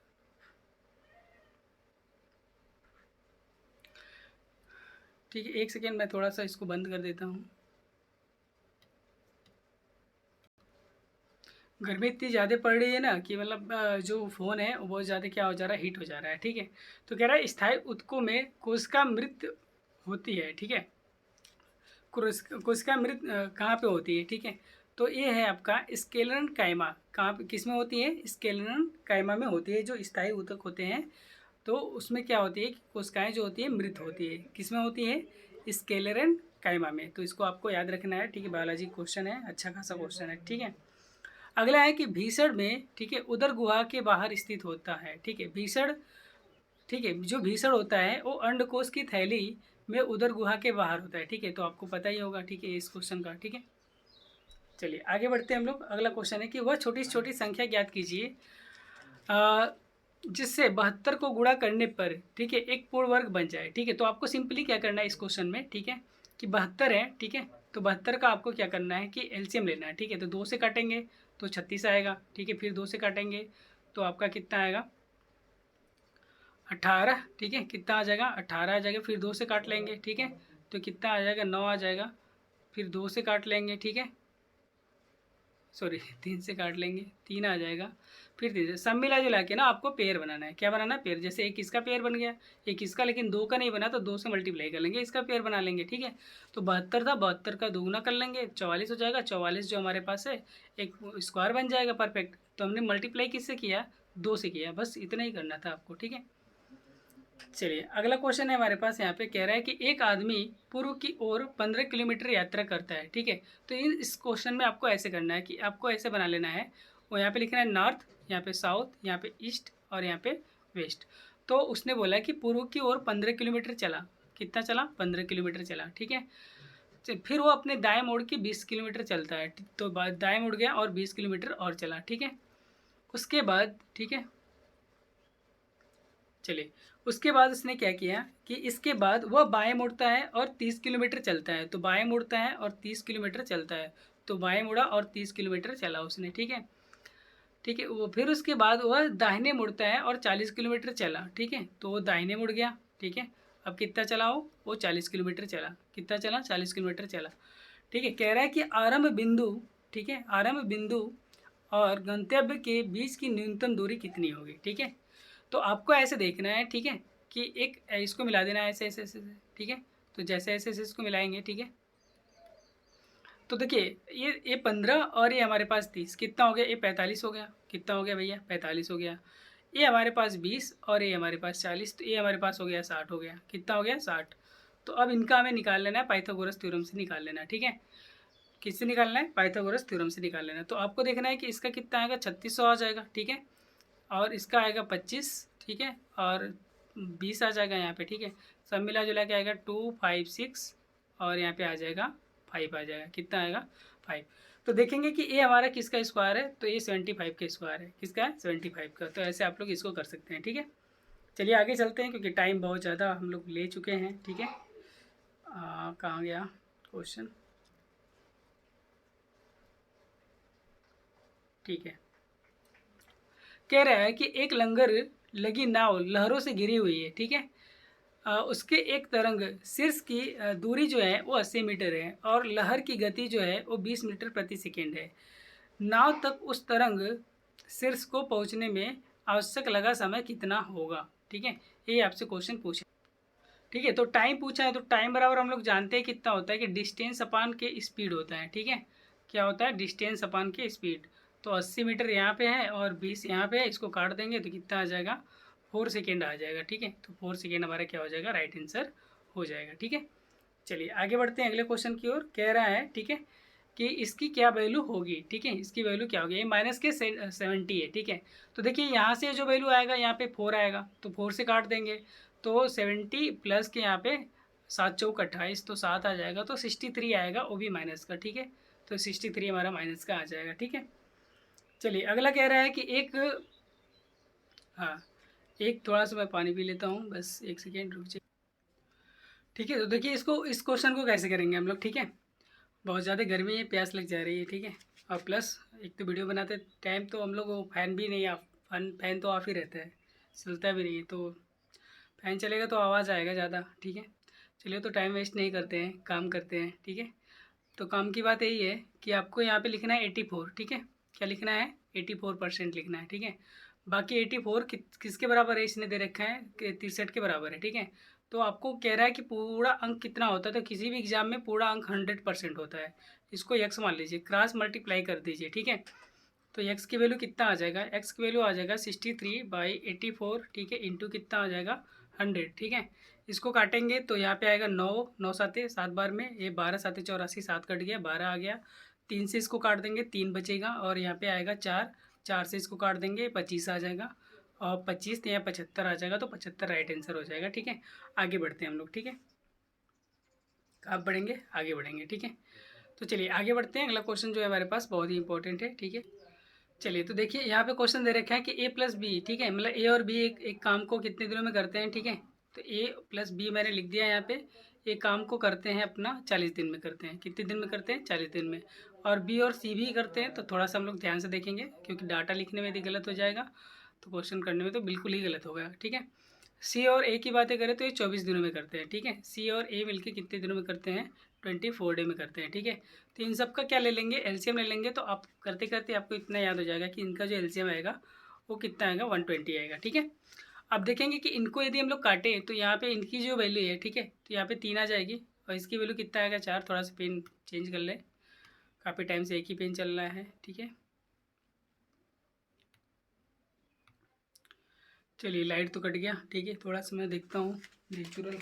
ठीक है, एक सेकेंड मैं थोड़ा सा इसको बंद कर देता हूँ। गर्मी इतनी ज़्यादा पड़ रही है ना कि मतलब जो फ़ोन है वो बहुत ज़्यादा क्या हो जा रहा है, हीट हो जा रहा है, ठीक है। तो कह रहा है स्थायी ऊतकों में कोशिका मृत होती है, ठीक है। कोशिका मृत कहाँ पे होती है, ठीक है। तो ये है आपका स्केलरन कायमा, कहाँ पे किस में होती है, स्केलरन कायमा में होती है। जो स्थायी ऊतक होते हैं तो उसमें क्या होती है कि कोशिकाएं जो होती है मृत होती है, किस में होती है, स्केलरन कायमा में। तो इसको आपको याद रखना है, ठीक है। बायोलॉजी क्वेश्चन है, अच्छा खासा क्वेश्चन है, ठीक है। अगला है कि भीषण में, ठीक है, उदर गुहा के बाहर स्थित होता है, ठीक है, भीषण, ठीक है। जो भीषण होता है वो अंडकोश की थैली में उदर गुहा के बाहर होता है, ठीक है। तो आपको पता ही होगा, ठीक है, इस क्वेश्चन का, ठीक है। चलिए आगे बढ़ते हैं हम लोग। अगला क्वेश्चन है कि वह छोटी छोटी संख्या ज्ञात कीजिए जिससे 72 को गुणा करने पर, ठीक है, एक पूर्ण वर्ग बन जाए, ठीक है। तो आपको सिंपली क्या करना है इस क्वेश्चन में, ठीक है, कि 72 है, ठीक है। तो 72 का आपको क्या करना है कि एलसीएम लेना है, ठीक है। तो 2 से काटेंगे तो 36 आएगा, ठीक है। फिर 2 से काटेंगे तो आपका कितना आएगा, 18, ठीक है। कितना आ जाएगा, 18 आ जाएगा। फिर 2 से काट लेंगे, ठीक है। तो कितना आ जाएगा, 9 आ जाएगा। फिर 2 से काट लेंगे, ठीक है, सॉरी 3 से काट लेंगे, 3 आ जाएगा। फिर 3 से सब मिला जुला के ना आपको पेयर बनाना है। क्या बनाना है, पेयर। जैसे एक इसका पेयर बन गया, एक इसका, लेकिन 2 का नहीं बना तो 2 से मल्टीप्लाई कर लेंगे, इसका पेयर बना लेंगे, ठीक है। तो 72 था, 72 का दोगुना कर लेंगे, 44 हो जाएगा। 44 जो हमारे पास है एक स्क्वायर बन जाएगा, परफेक्ट। तो हमने मल्टीप्लाई किससे किया, 2 से किया, बस इतना ही करना था आपको, ठीक है। चलिए अगला क्वेश्चन है हमारे पास, यहाँ पे कह रहा है कि एक आदमी पूर्व की ओर 15 किलोमीटर यात्रा करता है, ठीक है। तो इस क्वेश्चन में आपको ऐसे करना है कि आपको ऐसे बना लेना है, वो यहाँ पे लिखना है नॉर्थ, यहाँ पे साउथ, यहाँ पे ईस्ट और यहाँ पे वेस्ट। तो उसने बोला कि पूर्व की ओर 15 किलोमीटर चला, कितना चला, 15 किलोमीटर चला, ठीक है। फिर वो अपने दाएं मोड़ के 20 किलोमीटर चलता है, तो दाएं मुड़ गया और 20 किलोमीटर और चला, ठीक है। उसके बाद, ठीक है, चलिए उसके बाद उसने क्या किया कि इसके बाद वह बाएं मुड़ता है और 30 किलोमीटर चलता है। तो बाएं मुड़ता है और 30 किलोमीटर चलता है, तो बाएं मुड़ा और 30 किलोमीटर चला उसने, ठीक है, ठीक है। वो फिर उसके बाद वह दाहिने मुड़ता है और 40 किलोमीटर चला, ठीक है। तो वो दाहिने मुड़ गया, ठीक है। अब कितना चला वो 40 किलोमीटर चला, कितना चला, 40 किलोमीटर चला, ठीक है। कह रहा है कि आरंभ बिंदु, ठीक है, आरंभ बिंदु और गंतव्य के बीच की न्यूनतम दूरी कितनी होगी, ठीक है। तो आपको ऐसे देखना है, ठीक है, कि एक इसको मिला देना है ऐसे ऐसे ऐसे, ठीक है। तो जैसे ऐसे ऐसे इसको मिलाएंगे, ठीक है। तो देखिए ये 15 और ये हमारे पास 30, कितना हो गया, ये 45 हो गया, कितना हो गया भैया, 45 हो गया। ये हमारे पास 20 और ये हमारे पास 40, तो ये हमारे पास हो गया 60 हो गया, कितना हो गया, 60। तो अब इनका हमें निकाल लेना है, पाइथागोरस थ्योरम से निकाल लेना है, ठीक है। किससे निकालना है, पाइथागोरस थ्योरम से निकाल लेना है। तो आपको देखना है कि इसका कितना आएगा, 3600 आ जाएगा, ठीक है। और इसका आएगा 25, ठीक है, और 20 आ जाएगा यहाँ पे, ठीक है। सब मिला जुला के आएगा 256 और यहाँ पे आ जाएगा 5 आ जाएगा, कितना आएगा, 5। तो देखेंगे कि ये हमारा किसका स्क्वायर है, तो ये 75 का स्क्वायर है, किसका है, 75 का। तो ऐसे आप लोग इसको कर सकते हैं, ठीक है। चलिए आगे चलते हैं क्योंकि टाइम बहुत ज़्यादा हम लोग ले चुके हैं, ठीक है। कहाँ गया क्वेश्चन, ठीक है। कह रहा है कि एक लंगर लगी नाव लहरों से घिरी हुई है, ठीक है। उसके एक तरंग शीर्ष की दूरी जो है वो 80 मीटर है और लहर की गति जो है वो 20 मीटर प्रति सेकेंड है। नाव तक उस तरंग शीर्ष को पहुंचने में आवश्यक लगा समय कितना होगा, ठीक है। ये आपसे क्वेश्चन पूछे, ठीक है। तो टाइम पूछा है, तो टाइम बराबर हम लोग जानते हैं कितना होता है कि डिस्टेंस अपान के स्पीड होता है, ठीक है। क्या होता है, डिस्टेंस अपान के स्पीड। तो 80 मीटर यहाँ पे है और 20 यहाँ पे है, इसको काट देंगे तो कितना आ जाएगा, 4 सेकेंड आ जाएगा, ठीक है। तो 4 सेकेंड हमारा क्या हो जाएगा, राइट आंसर हो जाएगा, ठीक है। चलिए आगे बढ़ते हैं अगले क्वेश्चन की ओर। कह रहा है, ठीक है, कि इसकी क्या वैल्यू होगी, ठीक है, इसकी वैल्यू क्या होगी। ये माइनस के 70 है, ठीक है। तो देखिए यहाँ से जो वैल्यू आएगा यहाँ पे 4 आएगा, तो 4 से काट देंगे, तो 70 प्लस के यहाँ पे 7 चौक 28, तो 7 आ जाएगा, तो 63 आएगा, वो भी माइनस का, ठीक है। तो 63 हमारा माइनस का आ जाएगा, ठीक है। चलिए अगला कह रहा है कि एक, हाँ, एक थोड़ा सा मैं पानी पी लेता हूँ, बस एक सेकेंड रुक जाइए। ठीक है, तो देखिए इसको, इस क्वेश्चन को कैसे करेंगे हम लोग, ठीक है। बहुत ज़्यादा गर्मी है, प्यास लग जा रही है, ठीक है। और प्लस एक तो वीडियो बनाते टाइम तो हम लोग वो फैन भी नहीं ऑफ, फैन तो ऑफ ही रहता है, चलता भी नहीं है, तो फैन चलेगा तो आवाज़ आएगा ज़्यादा, ठीक है। चलिए तो टाइम वेस्ट नहीं करते हैं, काम करते हैं, ठीक है। तो काम की बात यही है कि आपको यहाँ पे लिखना है 84, ठीक है। क्या लिखना है, 84% लिखना है, ठीक है। बाकी 84 किसके बराबर है, इसने दे रखा है कि 63 के बराबर है, ठीक है। तो आपको कह रहा है कि पूरा अंक कितना होता है, तो किसी भी एग्जाम में पूरा अंक 100% होता है। इसको यक्स मान लीजिए, क्रॉस मल्टीप्लाई कर दीजिए, ठीक है। तो यक्स की वैल्यू कितना आ जाएगा, एक्स की वैल्यू आ जाएगा 63/84, ठीक है, इंटू कितना आ जाएगा 100, ठीक है। इसको काटेंगे तो यहाँ पे आएगा 9, 9 साते 7 बार में, ये 12 साते 84, 7 कट गया, 12 आ गया। 3 से इसको काट देंगे, 3 बचेगा, और यहाँ पे आएगा 4, 4 से इसको काट देंगे, 25 आ जाएगा, और 25 यहाँ 75 आ जाएगा, तो 75 राइट आंसर हो जाएगा, ठीक है। आगे बढ़ते हैं हम लोग, ठीक है। आप बढ़ेंगे, आगे बढ़ेंगे, ठीक है। तो चलिए आगे बढ़ते हैं। अगला क्वेश्चन जो है हमारे पास बहुत ही इंपॉर्टेंट है, ठीक है। चलिए तो देखिए यहाँ पे क्वेश्चन दे रखा है कि ए प्लस बी, ठीक है, मतलब ए और बी एक काम को कितने दिनों में करते हैं, ठीक है। तो ए प्लस बी मैंने लिख दिया यहाँ पे, एक काम को करते हैं अपना 40 दिन में करते हैं, कितने दिन में करते हैं, 40 दिन में। और बी और सी भी करते हैं, तो थोड़ा सा हम लोग ध्यान से देखेंगे, क्योंकि डाटा लिखने में यदि गलत हो जाएगा तो क्वेश्चन करने में तो बिल्कुल ही गलत होगा, ठीक है। सी और ए की बातें करें तो ये 24 दिनों में करते हैं, ठीक है। सी और ए मिलके कितने दिनों में करते हैं, 24 डे में करते हैं, ठीक है। तो इन सब का क्या ले लेंगे, एलसीएम ले लेंगे, तो आप करते करते आपको इतना याद हो जाएगा कि इनका जो एलसीएम आएगा वो कितना आएगा, 120 आएगा, ठीक है। अब देखेंगे कि इनको यदि हम लोग काटें तो यहाँ पे इनकी जो वैल्यू है, ठीक है, तो यहाँ पे 3 आ जाएगी, और इसकी वैल्यू कितना आएगा, 4। थोड़ा सा पेन चेंज कर ले, काफ़ी टाइम से एक ही पेन चल रहा है, ठीक है। चलिए लाइट तो कट गया, ठीक है, थोड़ा सा मैं देखता हूँ नेचुरल।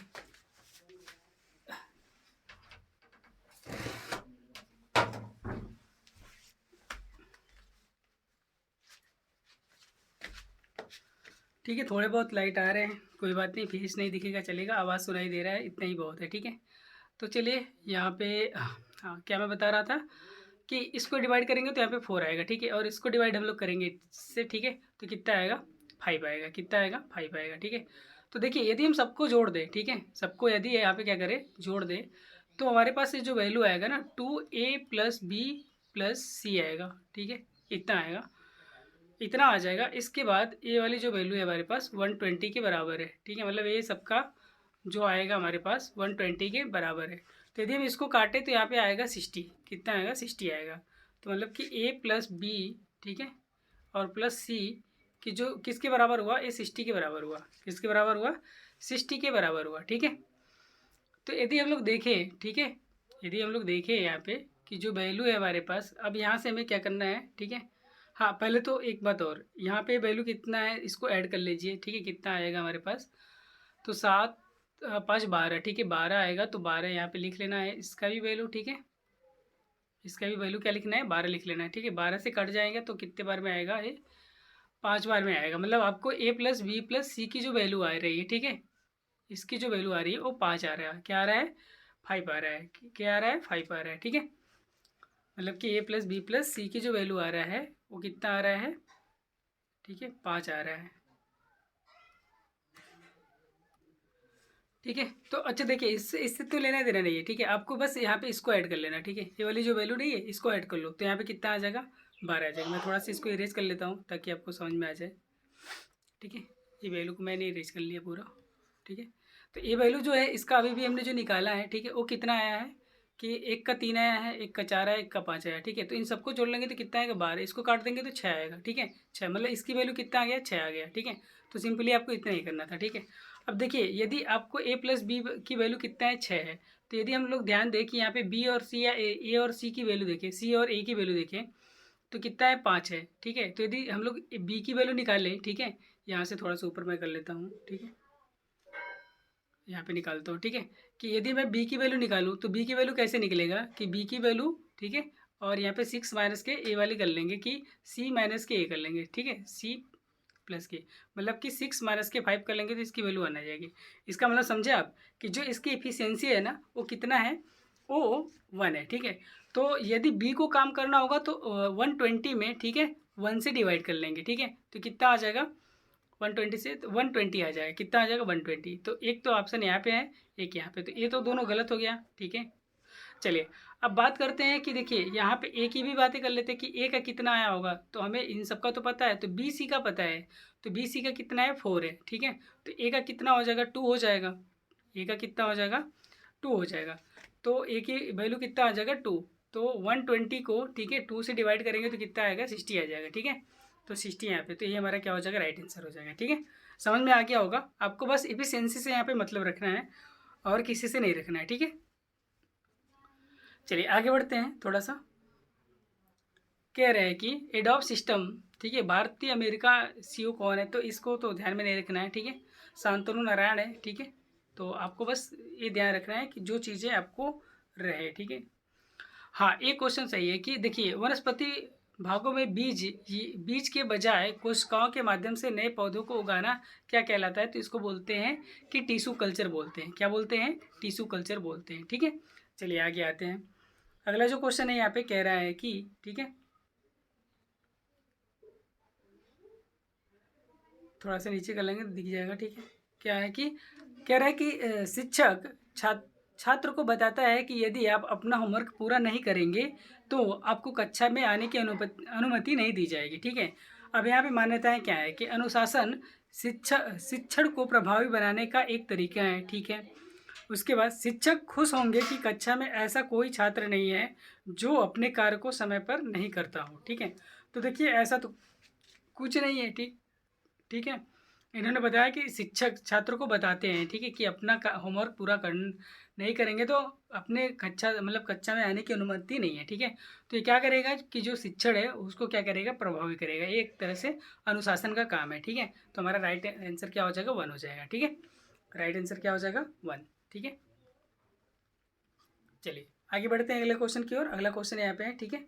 ठीक है, थोड़े बहुत लाइट आ रहे हैं, कोई बात नहीं, फेस नहीं दिखेगा चलेगा, आवाज़ सुनाई दे रहा है, इतना ही बहुत है, ठीक है। तो चलिए यहाँ पे, हाँ, क्या मैं बता रहा था कि इसको डिवाइड करेंगे तो यहाँ पे 4 आएगा, ठीक है, और इसको डिवाइड हम लोग करेंगे इससे, ठीक है, तो कितना आएगा, 5 आएगा, कितना आएगा, 5 आएगा, ठीक है। तो देखिए यदि हम सबको जोड़ दें, ठीक है, सबको यदि यहाँ पे क्या करें, जोड़ दें, तो हमारे पास ये जो वैल्यू आएगा ना, 2a+b+c आएगा, ठीक है, इतना आएगा, इतना आ जाएगा। इसके बाद ये वाली जो वैल्यू है हमारे पास 120 के बराबर है, ठीक है, मतलब ये सबका जो आएगा हमारे पास 120 के बराबर है। तो यदि हम इसको काटें तो यहाँ पे आएगा 60, कितना आएगा, 60 आएगा। तो मतलब कि a प्लस बी, ठीक है, और प्लस सी कि जो किसके बराबर हुआ, ये 60 के बराबर हुआ, किसके बराबर हुआ, 60 के बराबर हुआ, ठीक है। तो यदि हम लोग देखें, ठीक है, यदि हम लोग देखें यहाँ पे कि जो वैल्यू है हमारे पास, अब यहाँ से हमें क्या करना है, ठीक है। हाँ, पहले तो एक बात और, यहाँ पे वैल्यू कितना है इसको ऐड कर लीजिए, ठीक है, कितना आएगा हमारे पास, तो 7 5 12, ठीक है, 12 आएगा, तो 12 यहाँ पे लिख लेना है, इसका भी वैल्यू, ठीक है, इसका भी वैल्यू क्या लिखना है, 12 लिख लेना है, ठीक है। 12 से कट जाएगा तो कितने बार में आएगा, ये 5 बार में आएगा, मतलब आपको a प्लस बी प्लस सी की जो वैल्यू आ रही है, ठीक है, इसकी जो वैल्यू आ रही है वो 5 आ रहा है, क्या आ रहा है, 5 आ रहा है, क्या आ रहा है, 5 आ रहा है, ठीक है। मतलब कि a प्लस बी प्लस सी की जो वैल्यू आ रहा है वो कितना आ रहा है, ठीक है, 5 आ रहा है, ठीक है। तो अच्छा देखिए, इससे इससे तो लेना देना नहीं है, ठीक है, आपको बस यहाँ पे इसको ऐड कर लेना, ठीक है, ये वाली जो वैल्यू नहीं है इसको ऐड कर लो, तो यहाँ पे कितना आ जाएगा, 12 आ जाएगा। मैं थोड़ा सा इसको इरेज कर लेता हूँ ताकि आपको समझ में आ जाए, ठीक है। ये वैल्यू को मैंने इरेज कर लिया पूरा, ठीक है। तो ये वैल्यू जो है इसका अभी भी हमने जो निकाला है, ठीक है, वो कितना आया है कि एक का 3 आया है, एक का 4 आया, एक का 5 आया, ठीक है। तो इन सबको जोड़ लेंगे तो कितना आएगा, 12, इसको काट देंगे तो 6 आएगा, ठीक है, 6, मतलब इसकी वैल्यू कितना आ गया, 6 आ गया, ठीक है। तो सिंपली आपको इतना ही करना था, ठीक है। अब देखिए यदि आपको a प्लस बी की वैल्यू कितना है, 6 है, तो यदि हम लोग ध्यान दें कि यहाँ पे b और c या a और c की वैल्यू देखें, c और a की वैल्यू देखें, तो कितना है, 5 है, ठीक है। तो यदि हम लोग b की वैल्यू निकालें, ठीक है, यहाँ से थोड़ा सा ऊपर मैं कर लेता हूँ, ठीक है, यहाँ पे निकालता हूँ, ठीक है, कि यदि मैं b की वैल्यू निकालूँ तो b की वैल्यू कैसे निकलेगा कि b की वैल्यू, ठीक है, और यहाँ पे 6 माइनस के ए वाली कर लेंगे कि सी माइनस के ए कर लेंगे, ठीक है, सी प्लस के, मतलब कि 6 माइनस के 5 कर लेंगे तो इसकी वैल्यू 1 आ जाएगी। इसका मतलब समझे आप कि जो इसकी एफिशिएंसी है ना वो कितना है, वो 1 है, ठीक है। तो यदि बी को काम करना होगा तो 120 में, ठीक है, 1 से डिवाइड कर लेंगे, ठीक है, तो कितना आ जाएगा 120 से, तो 120 आ जाएगा, कितना आ जाएगा 120। तो एक तो ऑप्शन यहाँ पे है, एक यहाँ पे, तो ये तो दोनों गलत हो गया, ठीक है। चलिए अब बात करते हैं कि देखिए यहाँ पे ए की भी बातें कर लेते हैं कि ए का कितना आया होगा, तो हमें इन सबका तो पता है, तो बी सी का पता है, तो बी सी का कितना है 4 है, ठीक है। तो ए का कितना हो जाएगा 2 हो जाएगा, ए का कितना हो जाएगा 2 हो जाएगा, तो ए की वैल्यू कितना आ जाएगा 2। तो 120 को, ठीक है, 2 से डिवाइड करेंगे तो कितना आएगा 60 आ जाएगा, ठीक है। तो 60 यहाँ पे, तो ये हमारा क्या हो जाएगा राइट आंसर हो जाएगा, ठीक है। समझ में आ गया होगा आपको, बस एफिशिएंसी से यहाँ पे मतलब रखना है और किसी से नहीं रखना है, ठीक है। चलिए आगे बढ़ते हैं थोड़ा सा। कह रहे हैं कि एडोब सिस्टम, ठीक है, भारतीय अमेरिका सीईओ कौन है, तो इसको तो ध्यान में नहीं रखना है, ठीक है, शांतनु नारायण है, ठीक है। तो आपको बस ये ध्यान रखना है कि जो चीज़ें आपको रहे, ठीक है। हाँ, एक क्वेश्चन सही है कि देखिए वनस्पति भागों में बीज के बजाय कोशिकाओं के माध्यम से नए पौधों को उगाना क्या कहलाता है, तो इसको बोलते हैं कि टिश्यू कल्चर बोलते हैं। क्या बोलते हैं, टिश्यू कल्चर बोलते हैं, ठीक है। चलिए आगे आते हैं। अगला जो क्वेश्चन है यहाँ पे कह रहा है कि, ठीक है, थोड़ा सा नीचे कर लेंगे तो दिख जाएगा, ठीक है। क्या है कि कह रहा है कि शिक्षक छात्र को बताता है कि यदि आप अपना होमवर्क पूरा नहीं करेंगे तो आपको कक्षा में आने की अनुमति नहीं दी जाएगी, ठीक है। अब यहाँ पे मान्यताएं क्या है कि अनुशासन शिक्षण को प्रभावी बनाने का एक तरीका है, ठीक है। उसके बाद शिक्षक खुश होंगे कि कक्षा में ऐसा कोई छात्र नहीं है जो अपने कार्य को समय पर नहीं करता हो, ठीक है। तो देखिए ऐसा तो कुछ नहीं है, ठीक ठीक है। इन्होंने बताया कि शिक्षक छात्रों को बताते हैं, ठीक है, कि अपना होमवर्क पूरा कर नहीं करेंगे तो अपने कक्षा मतलब कक्षा में आने की अनुमति नहीं है, ठीक है। तो ये क्या करेगा कि जो शिक्षण है उसको क्या करेगा, प्रभावी करेगा। ये एक तरह से अनुशासन का काम है, ठीक है। तो हमारा राइट आंसर क्या हो जाएगा 1 हो जाएगा, ठीक है। राइट आंसर क्या हो जाएगा 1, ठीक है। चलिए आगे बढ़ते हैं अगले क्वेश्चन की ओर। अगला क्वेश्चन यहाँ पे है, ठीक है।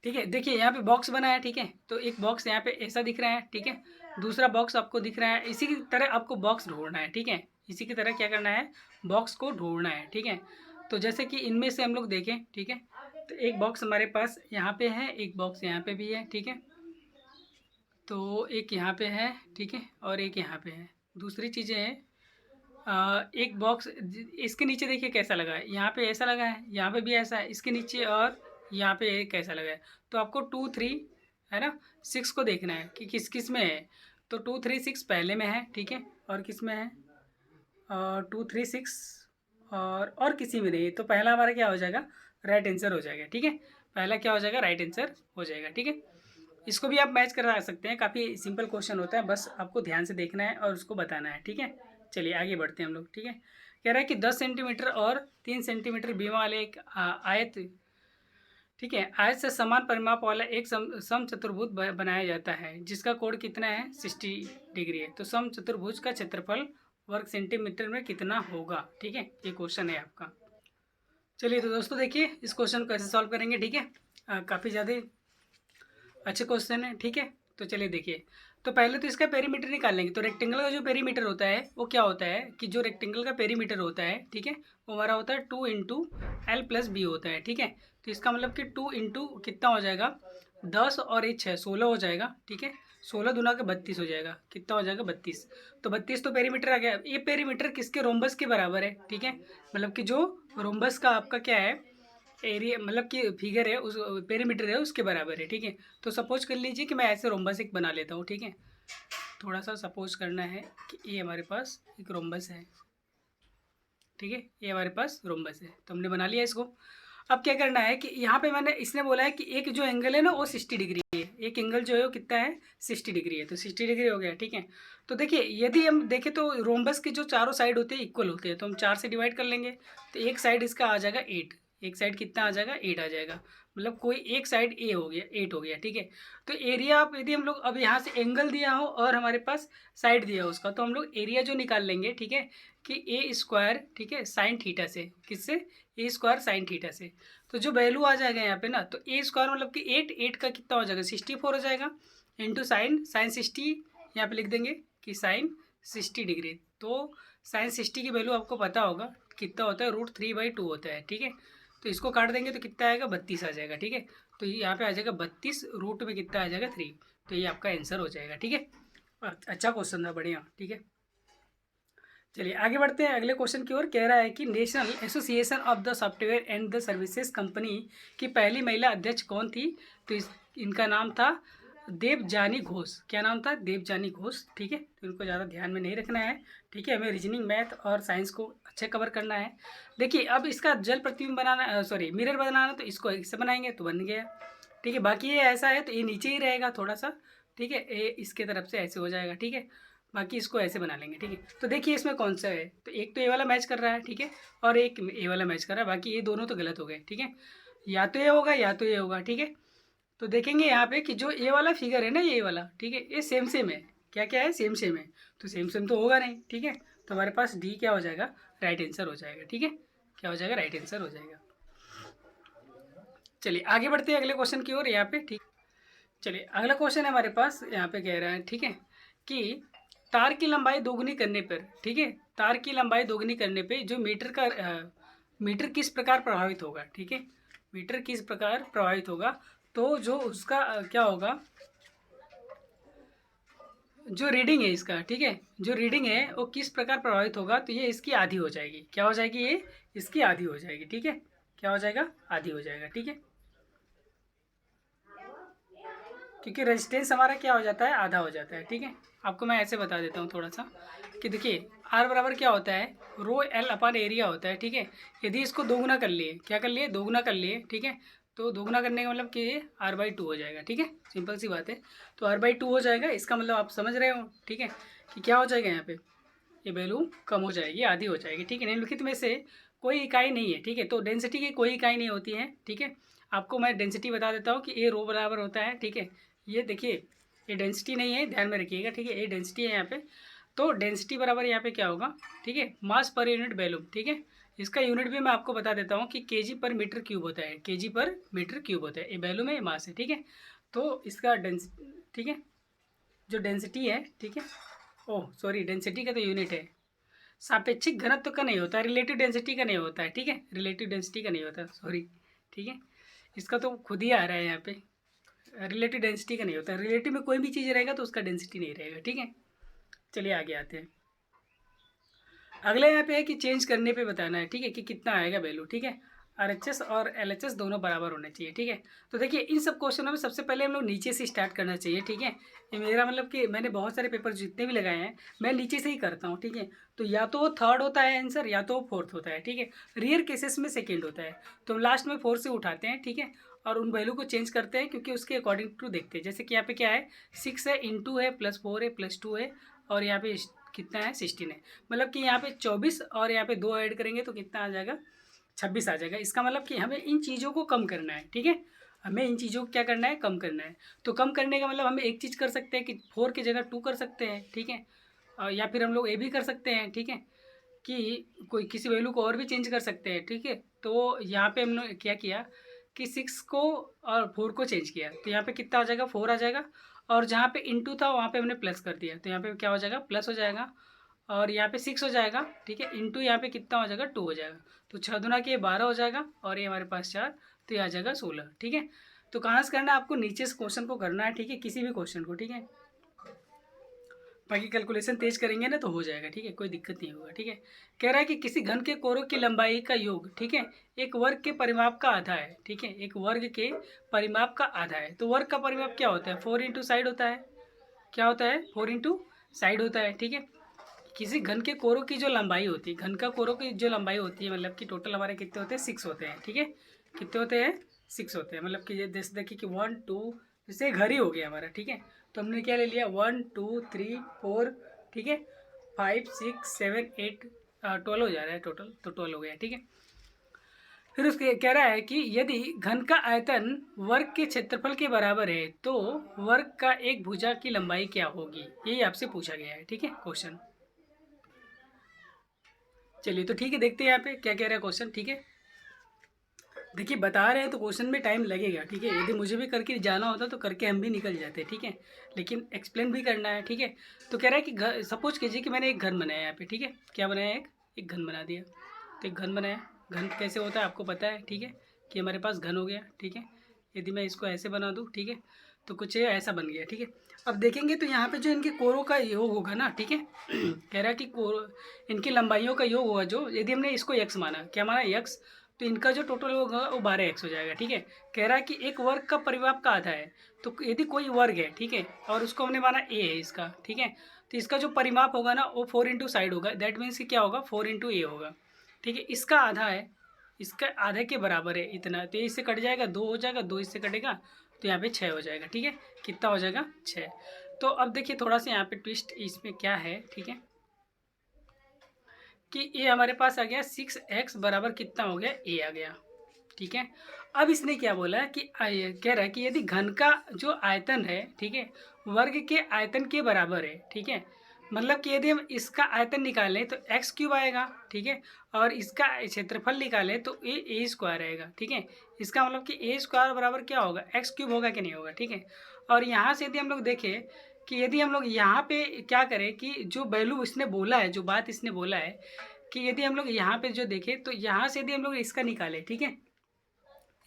ठीक है, देखिए यहाँ पे बॉक्स बना है, ठीक है। तो एक बॉक्स यहाँ पे ऐसा दिख रहा है, ठीक है। दूसरा बॉक्स आपको दिख रहा है, इसी की तरह आपको बॉक्स ढूंढना है, ठीक है। इसी की तरह क्या करना है, बॉक्स को ढूंढना है, ठीक है। तो जैसे कि इनमें से हम लोग देखें, ठीक है, तो एक बॉक्स हमारे पास यहाँ पे है, एक बॉक्स यहाँ पे भी है, ठीक है। तो एक यहाँ पे है, ठीक है, और एक यहाँ पे है। दूसरी चीज़ें हैं, एक बॉक्स इसके नीचे देखिए कैसा लगा है, यहाँ पे ऐसा लगा है, यहाँ पे भी ऐसा है, इसके नीचे और यहाँ पे कैसा लगा है। तो आपको 2 3 है ना 6 को देखना है कि किस किस में है। तो 2 3 6 पहले में है, ठीक है, और किस में है 2 3 6 और किसी में नहीं। तो पहला हमारा क्या हो जाएगा, राइट आंसर हो जाएगा, ठीक है। पहला क्या हो जाएगा, राइट आंसर हो जाएगा, ठीक है। इसको भी आप मैच करा सकते हैं, काफ़ी सिंपल क्वेश्चन होता है, बस आपको ध्यान से देखना है और उसको बताना है, ठीक है। चलिए आगे बढ़ते हैं हम लोग, ठीक है। कह रहा है कि 10 सेंटीमीटर और 3 सेंटीमीटर बीमा वाले एक आयत, ठीक है, आयत से समान परिमाप वाला एक समचतुर्भुज बनाया जाता है जिसका कोण कितना है 60 डिग्री है। तो समचतुर्भुज का क्षेत्रफल वर्ग सेंटीमीटर में कितना होगा, ठीक है, ये क्वेश्चन है आपका। चलिए तो दोस्तों देखिए इस क्वेश्चन को कैसे सॉल्व करेंगे, ठीक है। काफ़ी ज़्यादा अच्छे क्वेश्चन है, ठीक है। तो चलिए देखिए, तो पहले तो इसका पेरीमीटर निकाल लेंगे। तो रेक्टेंगल का जो पेरीमीटर होता है वो क्या होता है कि जो रेक्टेंगल का पेरीमीटर होता है, ठीक है, वो हमारा होता है 2 इंटू एल प्लस बी होता है, ठीक है। तो इसका मतलब कि 2 इंटू कितना हो जाएगा 10 और ये 6 16 हो जाएगा, ठीक है। 16 दूना का 32 हो जाएगा, कितना हो जाएगा 32। तो 32 तो पेरीमीटर आ गया। ये पेरीमीटर किसके, रोम्बस के बराबर है, ठीक है। मतलब कि जो रोम्बस का आपका क्या है एरिया, मतलब कि फिगर है, उस पेरीमीटर है उसके बराबर है, ठीक है। तो सपोज कर लीजिए कि मैं ऐसे रोम्बस एक बना लेता हूँ, ठीक है। थोड़ा सा सपोज करना है कि ये हमारे पास एक रोम्बस है, ठीक है, ये हमारे पास रोम्बस है। तो हमने बना लिया इसको। अब क्या करना है कि यहाँ पे मैंने इसने बोला है कि एक जो एंगल है ना वो 60 डिग्री है, एक एंगल जो है वो कितना है 60 डिग्री है। तो 60 डिग्री हो गया, ठीक है। तो देखिए यदि हम देखें तो रोम्बस के जो चारों साइड होते हैं इक्वल होते हैं, तो हम 4 से डिवाइड कर लेंगे। तो एक साइड इसका आ जाएगा 8, एक साइड कितना आ जाएगा, 8 आ जाएगा, मतलब कोई एक साइड ए हो गया, 8 हो गया, ठीक है। तो एरिया आप यदि हम लोग अब यहाँ से एंगल दिया हो और हमारे पास साइड दिया हो उसका, तो हम लोग एरिया जो निकाल लेंगे, ठीक है, कि ए स्क्वायर, ठीक है, साइन थीटा से, किससे, ए स्क्वायर साइन थीटा से। तो जो वैल्यू आ जाएगा यहाँ पे ना, तो ए स्क्वायर मतलब कि 8 का कितना हो जाएगा, 64 हो जाएगा, इंटू साइन, साइन 60 यहाँ पे लिख देंगे कि साइन 60 डिग्री। तो साइन 60 की वैल्यू आपको पता होगा कितना होता है, √3/2 होता है, ठीक है। तो इसको काट देंगे तो कितना आएगा, 32 आ जाएगा, ठीक है। तो ये यहाँ पे आ जाएगा 32, रूट में कितना आ जाएगा 3। तो ये आपका आंसर हो जाएगा, ठीक है। अच्छा क्वेश्चन था, बढ़िया, ठीक है। चलिए आगे बढ़ते हैं अगले क्वेश्चन की ओर। कह रहा है कि national association of the software and the services company की पहली महिला अध्यक्ष कौन थी। तो इनका नाम था देवजानी घोष। क्या नाम था, देवजानी घोष, ठीक है। तो इनको ज़्यादा ध्यान में नहीं रखना है, ठीक है। हमें रीजनिंग, मैथ और साइंस को अच्छे कवर करना है। देखिए अब इसका जल प्रतिबिंब बनाना, सॉरी मिरर बनाना, तो इसको इससे बनाएंगे तो बन गया, ठीक है। बाकी ये ऐसा है तो ये नीचे ही रहेगा थोड़ा सा, ठीक है, ये इसके तरफ से ऐसे हो जाएगा, ठीक है। बाकी इसको ऐसे बना लेंगे, ठीक है। तो देखिए इसमें कौन सा है, तो एक तो ए वाला मैच कर रहा है, ठीक है, और एक ए वाला मैच कर रहा है, बाकी ये दोनों तो गलत हो गए, ठीक है। या तो ये होगा या तो ये होगा, ठीक है। तो देखेंगे यहाँ पे कि जो ए वाला फिगर है ना, ये वाला, ठीक है, ये सेम सेम है। क्या क्या है, सेम सेम है। तो सेम सेम तो होगा नहीं, ठीक है। तो हमारे पास डी क्या हो जाएगा, राइट आंसर हो जाएगा, ठीक है। क्या हो जाएगा, राइट आंसर हो जाएगा। चलिए आगे बढ़ते हैं अगले क्वेश्चन की ओर यहाँ पे, ठीक। चलिए अगला क्वेश्चन है हमारे पास, यहाँ पे कह रहा है, ठीक है, कि तार की लंबाई दोगुनी करने पर, ठीक है, तार की लंबाई दोगुनी करने पे जो मीटर किस प्रकार प्रभावित होगा, ठीक है। मीटर किस प्रकार प्रभावित होगा, तो जो उसका क्या होगा, जो रीडिंग है इसका, ठीक है, जो रीडिंग है वो किस प्रकार प्रभावित होगा, तो ये इसकी आधी हो जाएगी। क्या हो जाएगी, ये इसकी आधी हो जाएगी, ठीक है। क्या हो जाएगा, आधी हो जाएगा, ठीक है। क्योंकि रेजिस्टेंस हमारा क्या हो जाता है, आधा हो जाता है, ठीक है। आपको मैं ऐसे बता देता हूँ थोड़ा सा कि देखिए आर बराबर क्या होता है, ρl/एरिया होता है, ठीक है। यदि इसको दोगुना कर लिए, क्या कर लिए, दोगुना कर लिए, ठीक है। तो दोगुना करने का मतलब कि ये r/2 हो जाएगा, ठीक है, सिंपल सी बात है। तो r/2 हो जाएगा, इसका मतलब आप समझ रहे हो, ठीक है, कि क्या हो जाएगा यहाँ पे, ये वैल्यू कम हो जाएगी, आधी हो जाएगी, ठीक है। निम्नलिखित में से कोई इकाई नहीं है, ठीक है। तो डेंसिटी की कोई इकाई नहीं होती है, ठीक है। आपको मैं डेंसिटी बता देता हूँ कि ए रो बराबर होता है, ठीक है। ये देखिए ये डेंसिटी नहीं है, ध्यान में रखिएगा, ठीक है, ये डेंसिटी है यहाँ पे। तो डेंसिटी बराबर यहाँ पे क्या होगा, ठीक है, मास पर यूनिट वॉल्यूम, ठीक है। इसका यूनिट भी मैं आपको बता देता हूँ कि kg/मीटर क्यूब होता है, kg/मीटर क्यूब होता है, ये वॉल्यूम है, ये मास है, ठीक है। तो इसका ठीक है, जो डेंसिटी है, ठीक है, ओह सॉरी, डेंसिटी का तो यूनिट है, सापेक्षिक घनत्व का नहीं होता, रिलेटिव डेंसिटी का नहीं होता है, ठीक है, रिलेटिव डेंसिटी का नहीं होता, सॉरी, ठीक है। इसका तो खुद ही आ रहा है यहाँ पे, रिलेटिव डेंसिटी का नहीं होता, रिलेटिव में कोई भी चीज़ रहेगा तो उसका डेंसिटी नहीं रहेगा, ठीक है। चलिए आगे आते हैं। अगले यहाँ पे है कि चेंज करने पे बताना है, ठीक है, कि कितना आएगा वैल्यू, ठीक है। RHS और LHS दोनों बराबर होने चाहिए, ठीक है। तो देखिए इन सब क्वेश्चनों में सबसे पहले हम लोग नीचे से स्टार्ट करना चाहिए, ठीक है। ये मेरा मतलब कि मैंने बहुत सारे पेपर जितने भी लगाए हैं मैं नीचे से ही करता हूँ, ठीक है। तो या तो वो थर्ड होता है आंसर, या तो वो फोर्थ होता है, ठीक है। रेयर केसेस में सेकेंड होता है, तो हम लास्ट में फोर्थ से उठाते हैं, ठीक है, और उन वैल्यू को चेंज करते हैं क्योंकि उसके अकॉर्डिंग टू देखते हैं। जैसे कि यहाँ पे क्या है, 6 है, इंटू है, +4 है, +2 है, और यहाँ पे कितना है, 16 है। मतलब कि यहाँ पे 24 और यहाँ पे 2 ऐड करेंगे तो कितना आ जाएगा, 26 आ जाएगा। इसका मतलब कि हमें इन चीज़ों को कम करना है, ठीक है। हमें इन चीज़ों को क्या करना है, कम करना है। तो कम करने का मतलब हम एक चीज़ कर सकते हैं कि 4 की जगह 2 कर सकते हैं, ठीक है। या फिर हम लोग ये भी कर सकते हैं, ठीक है, कि कोई किसी वैल्यू को और भी चेंज कर सकते हैं, ठीक है। तो यहाँ पे हमने क्या किया कि 6 को और 4 को चेंज किया, तो यहाँ पे कितना आ जाएगा, 4 आ जाएगा। और जहाँ पे इंटू था वहाँ पे हमने प्लस कर दिया, तो यहाँ पे क्या हो जाएगा, प्लस हो जाएगा। और यहाँ पे 6 हो जाएगा, ठीक है, इंटू यहाँ पे कितना हो जाएगा, 2 हो जाएगा। तो 6 दूना के 12 हो जाएगा, और ये हमारे पास 4, तो ये आ जाएगा 16, ठीक है। तो कहाँ से करना है, आपको नीचे से क्वेश्चन को करना है, ठीक है, किसी भी क्वेश्चन को, ठीक है। बाकी कैलकुलेशन तेज करेंगे ना तो हो जाएगा, ठीक है, कोई दिक्कत नहीं होगा, ठीक है। कह रहा है कि किसी घन के कोरों की लंबाई का योग, ठीक है, एक वर्ग के परिमाप का आधा है, ठीक है, एक वर्ग के परिमाप का आधा है। तो वर्ग का परिमाप क्या होता है, 4 इंटू साइड होता है। क्या होता है, 4 इंटू साइड होता है, ठीक है। किसी घन के कोरों की जो लंबाई होती है, घन का कोरों की जो लंबाई होती है, मतलब कि टोटल हमारे कितने होते हैं, 6 होते हैं, ठीक है। कितने होते हैं, 6 होते हैं। मतलब कि जैसे देखिए कि 1 2, जैसे घर ही हो गया हमारा, ठीक है। तो हमने क्या ले लिया, 1 2 3 4, ठीक है, 5 6 7 8, 12 हो जा रहा है टोटल, तो 12 हो गया, ठीक है। फिर उसके कह रहा है कि यदि घन का आयतन वर्ग के क्षेत्रफल के बराबर है तो वर्ग का एक भुजा की लंबाई क्या होगी, यही आपसे पूछा गया है। ठीक है क्वेश्चन। चलिए तो ठीक है, देखते हैं यहाँ पे क्या कह रहा है क्वेश्चन। ठीक है, देखिए बता रहे हैं तो क्वेश्चन में टाइम लगेगा। ठीक है, यदि मुझे भी करके जाना होता तो करके हम भी निकल जाते। ठीक है, लेकिन एक्सप्लेन भी करना है। ठीक है, तो कह रहा है कि घर, सपोज कीजिए कि मैंने एक घर बनाया यहाँ पे। ठीक है, क्या बनाया, एक घन बना दिया। तो एक घन बनाया, घन कैसे होता है आपको पता है। ठीक है, कि हमारे पास घन हो गया। ठीक है, यदि मैं इसको ऐसे बना दूँ, ठीक है, तो कुछ ये ऐसा बन गया। ठीक है, अब देखेंगे तो यहाँ पे जो इनके कोरों का योग होगा ना, ठीक है कह रहा है कि इनकी लंबाइयों का योग होगा, जो यदि हमने इसको यक्स माना, क्या माना, यक्स, तो इनका जो टोटल होगा वो 12x हो जाएगा। ठीक है, कह रहा है कि एक वर्ग का परिमाप का आधा है। तो यदि कोई वर्ग है, ठीक है, और उसको हमने माना ए है इसका, ठीक है, तो इसका जो परिमाप होगा ना वो 4 इंटू साइड होगा। दैट मीन्स कि क्या होगा, 4 इंटू ए होगा। ठीक है, इसका आधा है, इसका आधे के बराबर है इतना, तो इससे कट जाएगा, 2 हो जाएगा, 2 इससे कटेगा तो यहाँ पे 6 हो जाएगा। ठीक है, कितना हो जाएगा, 6। तो अब देखिए थोड़ा सा यहाँ पे ट्विस्ट इसमें क्या है। ठीक है, कि ये हमारे पास आ गया 6x बराबर कितना हो गया, ए आ गया। ठीक है, अब इसने क्या बोला है कि कह रहा है कि यदि घन का जो आयतन है, ठीक है, वर्ग के आयतन के बराबर है। ठीक है, मतलब कि यदि हम इसका आयतन निकालें तो एक्स क्यूब आएगा। ठीक है, और इसका क्षेत्रफल निकालें तो ए स्क्वायर आएगा। ठीक है, इसका मतलब कि ए स्क्वायर बराबर क्या होगा, एक्स क्यूब होगा कि नहीं होगा। ठीक है, और यहाँ से यदि हम लोग देखें कि यदि हम लोग यहाँ पे क्या करें कि जो वैल्यू इसने बोला है, जो बात इसने बोला है कि यदि हम लोग यहाँ पे जो देखें तो यहाँ से यदि हम लोग इसका निकालें, ठीक है,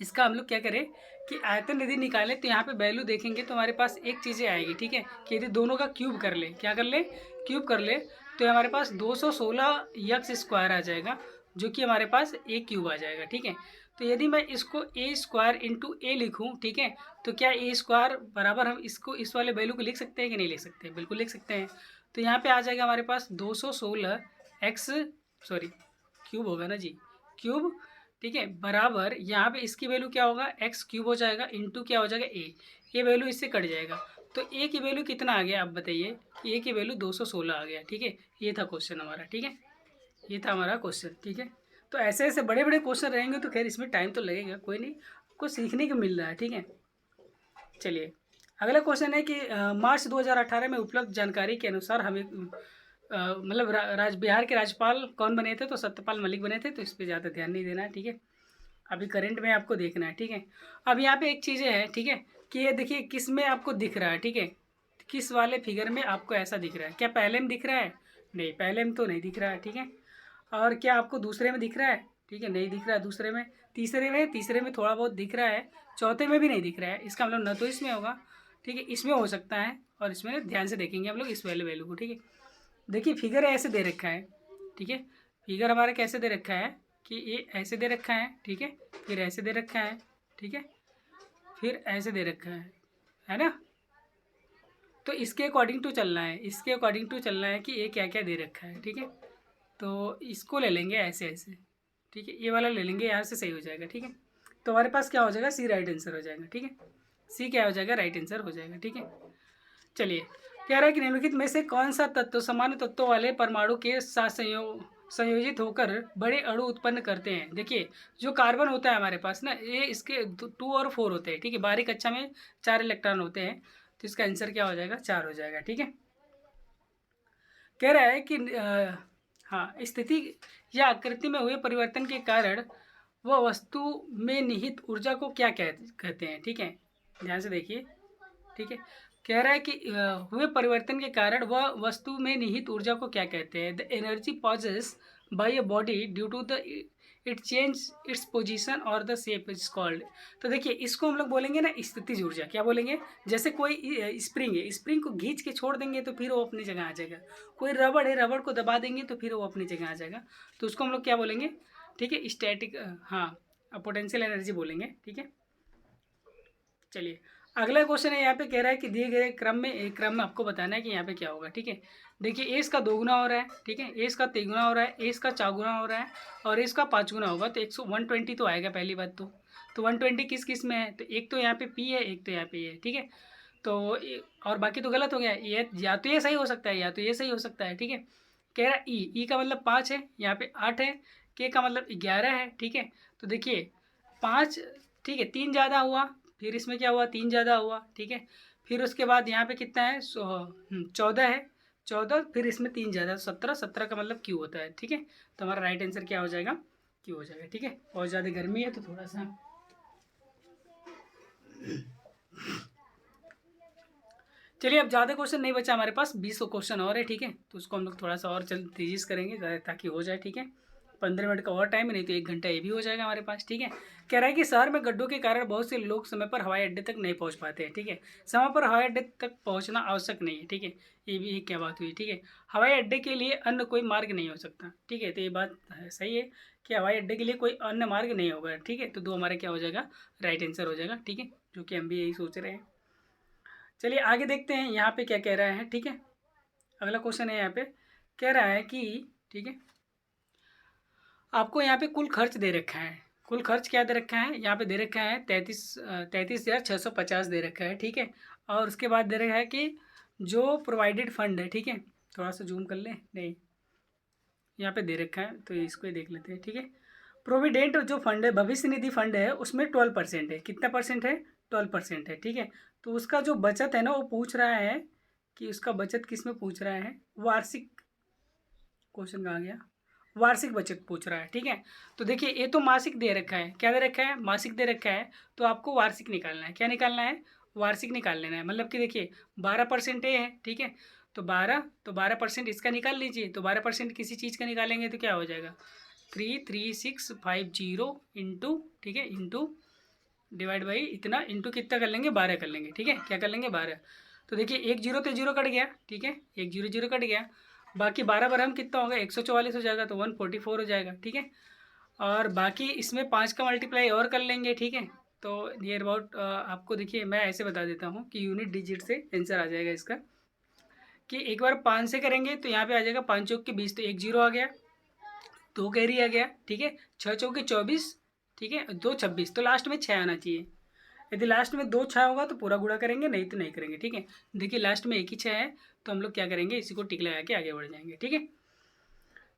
इसका हम लोग क्या करें कि आयतन यदि निकालें तो यहाँ पे वैल्यू देखेंगे तो हमारे पास एक चीज़ें आएगी। ठीक है, कि यदि दोनों का क्यूब कर ले, क्या कर ले, क्यूब कर ले, तो हमारे पास 216 यक्स स्क्वायर आ जाएगा, जो कि हमारे पास ए क्यूब आ जाएगा। ठीक है, तो यदि मैं इसको ए स्क्वायर इंटू ए लिखूँ, ठीक है, तो क्या ए स्क्वायर बराबर हम इसको इस वाले वैल्यू को लिख सकते हैं कि नहीं लिख सकते, बिल्कुल लिख सकते हैं। तो यहाँ पे आ जाएगा हमारे पास 216 एक्स, सॉरी क्यूब होगा ना जी, क्यूब, ठीक है, बराबर यहाँ पे इसकी वैल्यू क्या होगा, एक्स क्यूब हो जाएगा इंटू क्या हो जाएगा ए, ये वैल्यू इससे कट जाएगा। तो ए की वैल्यू कितना आ गया आप बताइए, कि ए की वैल्यू 216 आ गया। ठीक है, ये था क्वेश्चन हमारा। ठीक है, ये था हमारा क्वेश्चन। ठीक है, तो ऐसे ऐसे बड़े बड़े क्वेश्चन रहेंगे तो खैर इसमें टाइम तो लगेगा, कोई नहीं, आपको सीखने को मिल रहा है। ठीक है, चलिए अगला क्वेश्चन है कि मार्च 2018 में उपलब्ध जानकारी के अनुसार हमें मतलब बिहार के राज्यपाल कौन बने थे, तो सत्यपाल मलिक बने थे। तो इस पर ज़्यादा ध्यान नहीं देना है। ठीक है, अभी करंट में आपको देखना है। ठीक है, अब यहाँ पे एक चीज़ें है, ठीक है, कि ये देखिए किस में आपको दिख रहा है। ठीक है, किस वाले फिगर में आपको ऐसा दिख रहा है, क्या पहले में दिख रहा है, नहीं पहले में तो नहीं दिख रहा है। ठीक है, और क्या आपको दूसरे में दिख रहा है, ठीक है, नहीं दिख रहा है दूसरे में, तीसरे में थोड़ा बहुत दिख रहा है, चौथे में भी नहीं दिख रहा है, इसका मतलब न तो इसमें होगा, ठीक है, इसमें हो सकता है, और इसमें ध्यान से देखेंगे हम लोग इस वैल्यू को। ठीक है, देखिए फिगर ऐसे दे रखा है। ठीक है, फिगर हमारा कैसे दे रखा है कि ये ऐसे दे रखा है, ठीक है, फिर ऐसे दे रखा है, ठीक है, फिर ऐसे दे रखा है ना। तो इसके अकॉर्डिंग टू चलना है, इसके अकॉर्डिंग टू चलना है कि ये क्या क्या दे रखा है। ठीक है, तो इसको ले लेंगे ऐसे ऐसे, ठीक है, ये वाला ले लेंगे, यहाँ से सही हो जाएगा। ठीक है, तो हमारे पास क्या हो जाएगा, सी राइट आंसर हो जाएगा। ठीक है, सी क्या हो जाएगा, राइट आंसर हो जाएगा। ठीक है, चलिए कह रहा है कि निम्नलिखित में से कौन सा तत्व सामान्य तत्वों वाले परमाणु के साथ संयोजित होकर बड़े अणु उत्पन्न करते हैं। देखिए जो कार्बन होता है हमारे पास ना, ये इसके 2 और 4 होते हैं। ठीक है, बाहरी कक्षा में 4 इलेक्ट्रॉन होते हैं, तो इसका आंसर क्या हो जाएगा, 4 हो जाएगा। ठीक है, कह रहा है कि हाँ, स्थिति या आकृति में हुए परिवर्तन के कारण वह वस्तु में निहित ऊर्जा को क्या कहते हैं। ठीक है, ध्यान से देखिए। ठीक है, कह रहा है कि हुए परिवर्तन के कारण वह वस्तु में निहित ऊर्जा को क्या कहते हैं, the energy possess by a body due to the it change its position और द शेप इज कॉल्ड। तो देखिए इसको हम लोग बोलेंगे ना स्थितिज ऊर्जा, क्या बोलेंगे, जैसे कोई स्प्रिंग है, स्प्रिंग को खींच के छोड़ देंगे तो फिर वो अपनी जगह आ जाएगा, कोई रबड़ है, रबड़ को दबा देंगे तो फिर वो अपनी जगह आ जाएगा, तो उसको हम लोग क्या बोलेंगे, ठीक है, स्टैटिक, हाँ, पोटेंशियल एनर्जी बोलेंगे। ठीक है, चलिए अगला क्वेश्चन है, यहाँ पे कह रहा है कि दिए गए क्रम में, एक क्रम में आपको बताना है कि यहाँ पे क्या होगा। ठीक है, देखिए ए इसका 2 गुना हो रहा है, ठीक है, ए इसका 3 गुना हो रहा है, ए इसका 4 गुना हो रहा है, और ए इसका 5 गुना होगा, तो 120 तो आएगा पहली बात तो 120 किस किस में है, तो एक तो यहाँ पे पी है, एक तो यहाँ पे है। ठीक है, तो और बाकी तो गलत हो गया, ये या तो ये सही हो सकता है या तो ये सही हो सकता है। ठीक है, कह रहा है ई का मतलब 5 है, यहाँ पे 8 है, के का मतलब 11 है, ठीक है। तो देखिए 5, ठीक है, 3 ज़्यादा हुआ, फिर इसमें क्या हुआ, 3 ज़्यादा हुआ, ठीक है। फिर उसके बाद यहाँ पे कितना है, 14 है, 14, फिर इसमें 3 ज़्यादा, 17, 17 का मतलब क्यू होता है, ठीक है। तो हमारा राइट आंसर क्या हो जाएगा, क्यू हो जाएगा, ठीक है। बहुत ज़्यादा गर्मी है तो थोड़ा सा चलिए, अब ज़्यादा क्वेश्चन नहीं बचा हमारे पास, 20 क्वेश्चन और है, ठीक है। तो उसको हम लोग थोड़ा सा और तेजी से करेंगे ताकि हो जाए, ठीक है। 15 मिनट का और टाइम है, नहीं तो 1 घंटा ये भी हो जाएगा हमारे पास, ठीक है। कह रहा है कि शहर में गड्ढों के कारण बहुत से लोग समय पर हवाई अड्डे तक नहीं पहुंच पाते हैं, ठीक है। समय पर हवाई अड्डे तक पहुंचना आवश्यक नहीं है, ठीक है। ये भी क्या बात हुई, ठीक है। हवाई अड्डे के लिए अन्य कोई मार्ग नहीं हो सकता, ठीक है। तो ये बात सही है कि हवाई अड्डे के लिए कोई अन्य मार्ग नहीं होगा, ठीक है। तो 2 हमारा क्या हो जाएगा, राइट आंसर हो जाएगा, ठीक है, जो कि हम भी यही सोच रहे हैं। चलिए आगे देखते हैं यहाँ पे क्या कह रहा है, ठीक है। अगला क्वेश्चन है यहाँ पे, कह रहा है कि, ठीक है, आपको यहाँ पे कुल खर्च दे रखा है। कुल खर्च क्या दे रखा है, यहाँ पे दे रखा है 33,650 दे रखा है, ठीक है। और उसके बाद दे रखा है कि जो प्रोवाइडेड फंड है, ठीक है, थोड़ा सा जूम कर लें, नहीं यहाँ पे दे रखा है तो इसको ही देख लेते हैं, ठीक है। प्रोविडेंट जो फंड है, भविष्य निधि फंड है, उसमें 12% है। कितना परसेंट है, 12% है, ठीक है। तो उसका जो बचत है ना, वो पूछ रहा है कि उसका बचत किस में पूछ रहा है, वार्षिक, क्वेश्चन कहाँ गया, वार्षिक बचत पूछ रहा है, ठीक है। तो देखिए ये तो मासिक दे रखा है, क्या दे रखा है, मासिक दे रखा है। तो आपको वार्षिक निकालना है, क्या निकालना है, वार्षिक निकाल लेना है। मतलब कि देखिए 12% ये है, ठीक है। तो 12% इसका निकाल लीजिए। तो 12% किसी चीज़ का निकालेंगे तो क्या हो जाएगा, 33650 इंटू, ठीक है, इंटू डिवाइड बाई इतना, इंटू कितना कर लेंगे, 12 कर लेंगे, ठीक है। क्या कर लेंगे, 12। तो देखिए एक जीरो तो जीरो कट गया, ठीक है, एक जीरो जीरो कट गया। बाकी 12 बराबर कितना होगा, 144 हो जाएगा, तो 144 हो जाएगा, ठीक है। और बाकी इसमें 5 का मल्टीप्लाई और कर लेंगे, ठीक है। तो नियर अबाउट आपको देखिए मैं ऐसे बता देता हूँ कि यूनिट डिजिट से आंसर आ जाएगा इसका, कि एक बार 5 से करेंगे तो यहाँ पे आ जाएगा 5 चौक के 20, तो 1 जीरो आ गया, 2 कैरी आ गया, ठीक है, 6 चौके 24, ठीक है, 2 26, तो लास्ट में 6 आना चाहिए। यदि लास्ट में 2 6 होगा तो पूरा गुणा करेंगे, नहीं तो नहीं करेंगे, ठीक है। देखिए लास्ट में एक ही 6 है, तो हम लोग क्या करेंगे, इसी को टिक लगा के आगे बढ़ जाएंगे, ठीक है।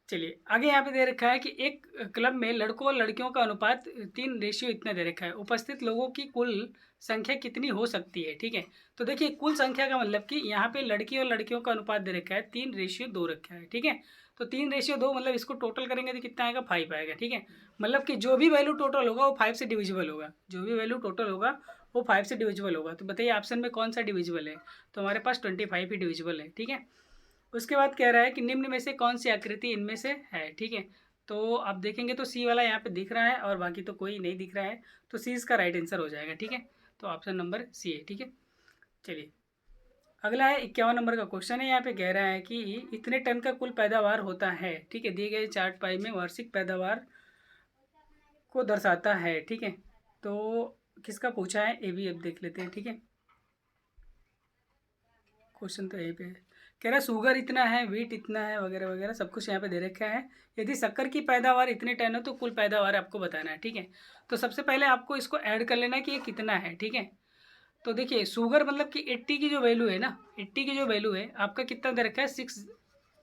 चलिए आगे यहाँ पे दे रखा है कि एक क्लब में लड़कों और लड़कियों का अनुपात 3 इतना दे रखा है। उपस्थित लोगों की कुल संख्या कितनी हो सकती है, ठीक है। तो देखिए कुल संख्या का मतलब कि यहाँ पे लड़की और लड़कियों का अनुपात दे रखा है 3:2 रखा है, ठीक है। तो 3:2 मतलब इसको टोटल करेंगे तो कितना आएगा, 5 आएगा, ठीक है। मतलब कि जो भी वैल्यू टोटल होगा वो 5 से डिविजिबल होगा, जो भी वैल्यू टोटल होगा वो 5 से डिविजिबल होगा। तो बताइए ऑप्शन में कौन सा डिविजिबल है, तो हमारे पास 25 ही डिविजिबल है, ठीक है। उसके बाद कह रहा है कि निम्न में से कौन सी आकृति इनमें से है, ठीक है। तो आप देखेंगे तो सी वाला यहाँ पे दिख रहा है और बाकी तो कोई नहीं दिख रहा है, तो सी इसका राइट आंसर हो जाएगा, ठीक है। तो ऑप्शन नंबर सी है, ठीक है। चलिए अगला है 51 नंबर का क्वेश्चन है। यहाँ पे कह रहा है कि इतने टन का कुल पैदावार होता है, ठीक है, दिए गए चार्ट पाई में वार्षिक पैदावार को दर्शाता है, ठीक है। तो किसका पूछा है, ये भी अब देख लेते हैं, ठीक है। क्वेश्चन तो यहीं पे है, कह रहा है शुगर इतना है, वीट इतना है, वगैरह वगैरह सब कुछ यहाँ पे दे रखा है। यदि शक्कर की पैदावार इतने टन हो तो कुल पैदावार आपको बताना है, ठीक है। तो सबसे पहले आपको इसको ऐड कर लेना है कि ये कितना है, ठीक है। तो देखिए शुगर मतलब कि 80 की जो वैल्यू है ना, 80 की जो वैल्यू है आपका कितना दे रखा है, 6,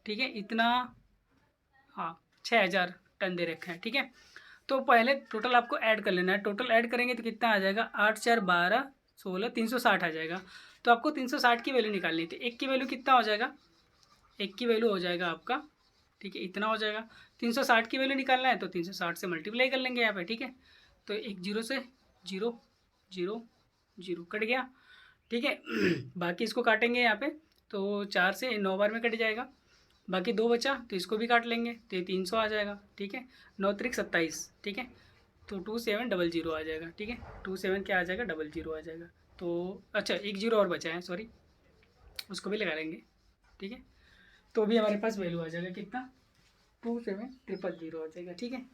ठीक है, इतना, हाँ 6000 टन दे रखा है, ठीक है। तो पहले टोटल आपको ऐड कर लेना है। टोटल ऐड करेंगे तो कितना आ जाएगा, 8 4 12 16, 360 आ जाएगा। तो आपको 360 की वैल्यू निकालनी थी। एक की वैल्यू कितना हो जाएगा, एक की वैल्यू हो जाएगा आपका, ठीक है, इतना हो जाएगा। 360 की वैल्यू निकालना है तो 360 से मल्टीप्लाई कर लेंगे यहाँ पे, ठीक है। तो एक जीरो से जीरो, जीरो जीरो कट गया, ठीक है। बाकी इसको काटेंगे यहाँ पे, तो 4 से 9 बार में कट जाएगा। बाकी 2 बचा तो इसको भी काट लेंगे, तो ये 300 आ जाएगा, ठीक है। 9 त्रिक 27, ठीक है। तो 2700 आ जाएगा, ठीक है। 27 क्या आ जाएगा, 00 आ जाएगा। तो अच्छा एक जीरो और बचा है, सॉरी, उसको भी लगा लेंगे, ठीक है। तो भी हमारे पास वैल्यू आ जाएगा कितना, 27000 आ जाएगा, ठीक है।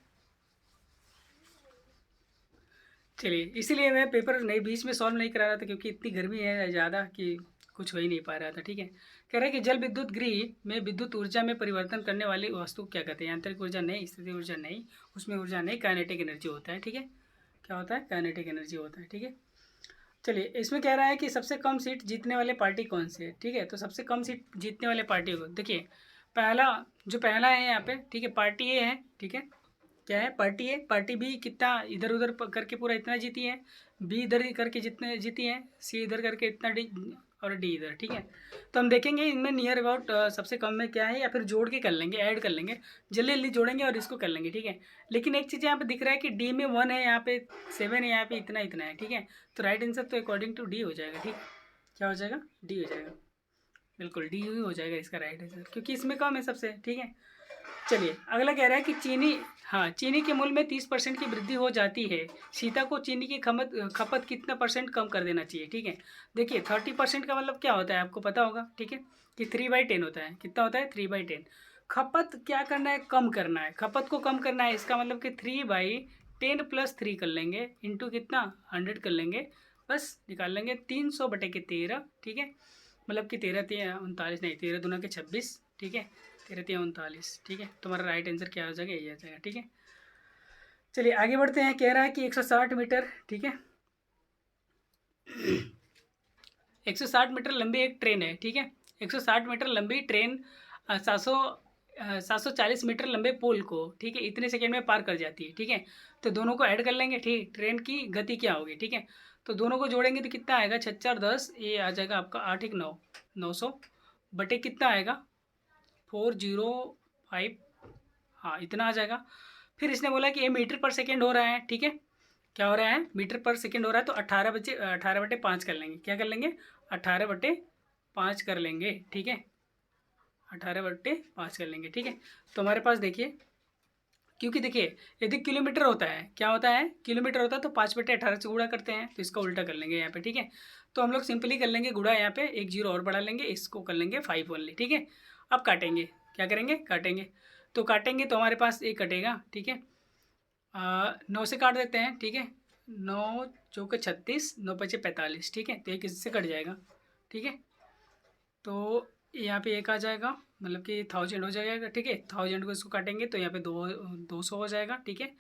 चलिए इसीलिए मैं पेपर नहीं बीच में सॉल्व नहीं करा रहा था, क्योंकि इतनी गर्मी है ज़्यादा कि कुछ हो ही नहीं पा रहा था, ठीक है। कह रहा है कि जल विद्युत गृह में विद्युत ऊर्जा में परिवर्तन करने वाली वस्तु क्या कहते हैं, यांत्रिक ऊर्जा नहीं, स्थितिज ऊर्जा नहीं, उसमें ऊर्जा नहीं, काइनेटिक एनर्जी होता है, ठीक है। क्या होता है, काइनेटिक एनर्जी होता है, ठीक है। चलिए इसमें कह रहा है कि सबसे कम सीट जीतने वाले पार्टी कौन सी है, ठीक है। तो सबसे कम सीट जीतने वाले पार्टी को देखिए, पहला जो पहला है यहाँ पे, ठीक है, पार्टी ए है, ठीक है। क्या है, पार्टी है, पार्टी भी कितना इधर उधर करके पूरा इतना जीती है, बी इधर ही करके जितने जीती है, सी इधर करके इतना डी, और डी इधर, ठीक है। तो हम देखेंगे इनमें नियर अबाउट सबसे कम में क्या है, या फिर जोड़ के कर लेंगे, ऐड कर लेंगे, जल्दी जल्दी जोड़ेंगे और इसको कर लेंगे, ठीक है। लेकिन एक चीज़ यहाँ पे दिख रहा है कि डी में 1 है, यहाँ पे 7 है, यहाँ पे इतना इतना है, ठीक है। तो राइट आंसर तो अकॉर्डिंग टू डी हो जाएगा, ठीक। क्या हो जाएगा, डी हो जाएगा, बिल्कुल डी ही हो जाएगा इसका राइट आंसर, क्योंकि इसमें कम है सबसे, ठीक है। चलिए अगला कह रहा है कि चीनी, हाँ, चीनी के मूल्य में 30% की वृद्धि हो जाती है, सीता को चीनी की खपत कितना परसेंट कम कर देना चाहिए, ठीक है। देखिए 30% का मतलब क्या होता है आपको पता होगा, ठीक है, कि 3/10 होता है, कितना होता है 3/10। खपत क्या करना है, कम करना है, खपत को कम करना है, इसका मतलब कि 3/10 + 3 कर लेंगे, इंटू कितना 100 कर लेंगे, बस निकाल लेंगे 300/13, ठीक है। मतलब कि 13×3 = 39, नहीं 13×2 = 26, ठीक है, 13×3 = 39, ठीक है। तुम्हारा राइट आंसर क्या हो जाएगा, यही आ जाएगा, ठीक है। चलिए आगे बढ़ते हैं, कह रहा है कि 160 मीटर, ठीक है, 160 मीटर लंबी एक ट्रेन है, ठीक है, 160 मीटर लंबी ट्रेन 740 मीटर लंबे पुल को, ठीक है, इतने सेकेंड में पार कर जाती है, ठीक है। तो दोनों को ऐड कर लेंगे, ठीक, ट्रेन की गति क्या होगी, ठीक है। तो दोनों को जोड़ेंगे तो कितना आएगा, 6×4 = 10, ये आ जाएगा आपका 8×1 = 9, 900 बटे कितना आएगा 405, हाँ इतना आ जाएगा। फिर इसने बोला कि ये मीटर पर सेकेंड हो रहा है, ठीक है, क्या हो रहा है, मीटर पर सेकेंड हो रहा है, तो 18/5 कर लेंगे, क्या कर लेंगे 18/5 कर लेंगे, ठीक है, 18/5 कर लेंगे, ठीक है। तो हमारे पास देखिए, क्योंकि देखिए यदि किलोमीटर होता है, क्या होता है, किलोमीटर होता है तो 5/18 से गुणा करते हैं, तो इसका उल्टा कर लेंगे यहाँ पे, ठीक है। तो हम लोग सिंपली कर लेंगे गुणा, यहाँ पे एक जीरो और बढ़ा लेंगे, इसको कर लेंगे 5 ओनली, ठीक है। अब काटेंगे, क्या करेंगे, काटेंगे, तो काटेंगे तो हमारे पास एक कटेगा, ठीक है, 9 से काट देते हैं, ठीक है, 9×4 = 36, 9×5 = 45, ठीक है, तो एक इससे कट जाएगा, ठीक है। तो यहाँ पे एक आ जाएगा, मतलब कि 1000 हो जाएगा, ठीक है, 1000 को इसको काटेंगे तो यहाँ पे 200 हो जाएगा, ठीक है।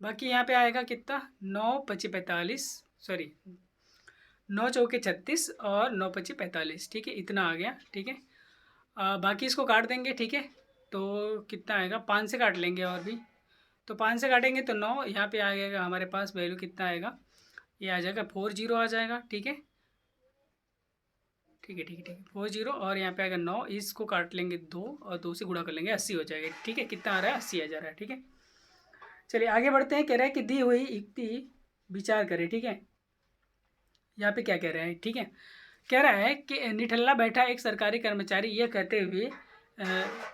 बाकी यहाँ पे आएगा कितना, 9×5 = 45, सॉरी 9×4 = 36 और 9×5 = 45, ठीक है, इतना आ गया, ठीक है। बाकी इसको काट देंगे, ठीक है, तो कितना आएगा, 5 से काट लेंगे और भी, तो 5 से काटेंगे तो 9, यहाँ पे आ जाएगा हमारे पास वैल्यू कितना आएगा, ये आ जाएगा 40 आ जाएगा, ठीक है, ठीक है, ठीक है, ठीक है, 40 और यहाँ पे आएगा 9, इसको काट लेंगे 2 और 2 से गुणा कर लेंगे, 80 हो जाएगा, ठीक है, कितना आ रहा है 80 आ जा रहा है, ठीक है। चलिए आगे बढ़ते हैं, कह रहा है कि दी हुई युक्ति विचार करें, ठीक है। यहाँ पे क्या कह रहा है, ठीक है, कह रहा है कि निठल्ला बैठा एक सरकारी कर्मचारी यह कहते हुए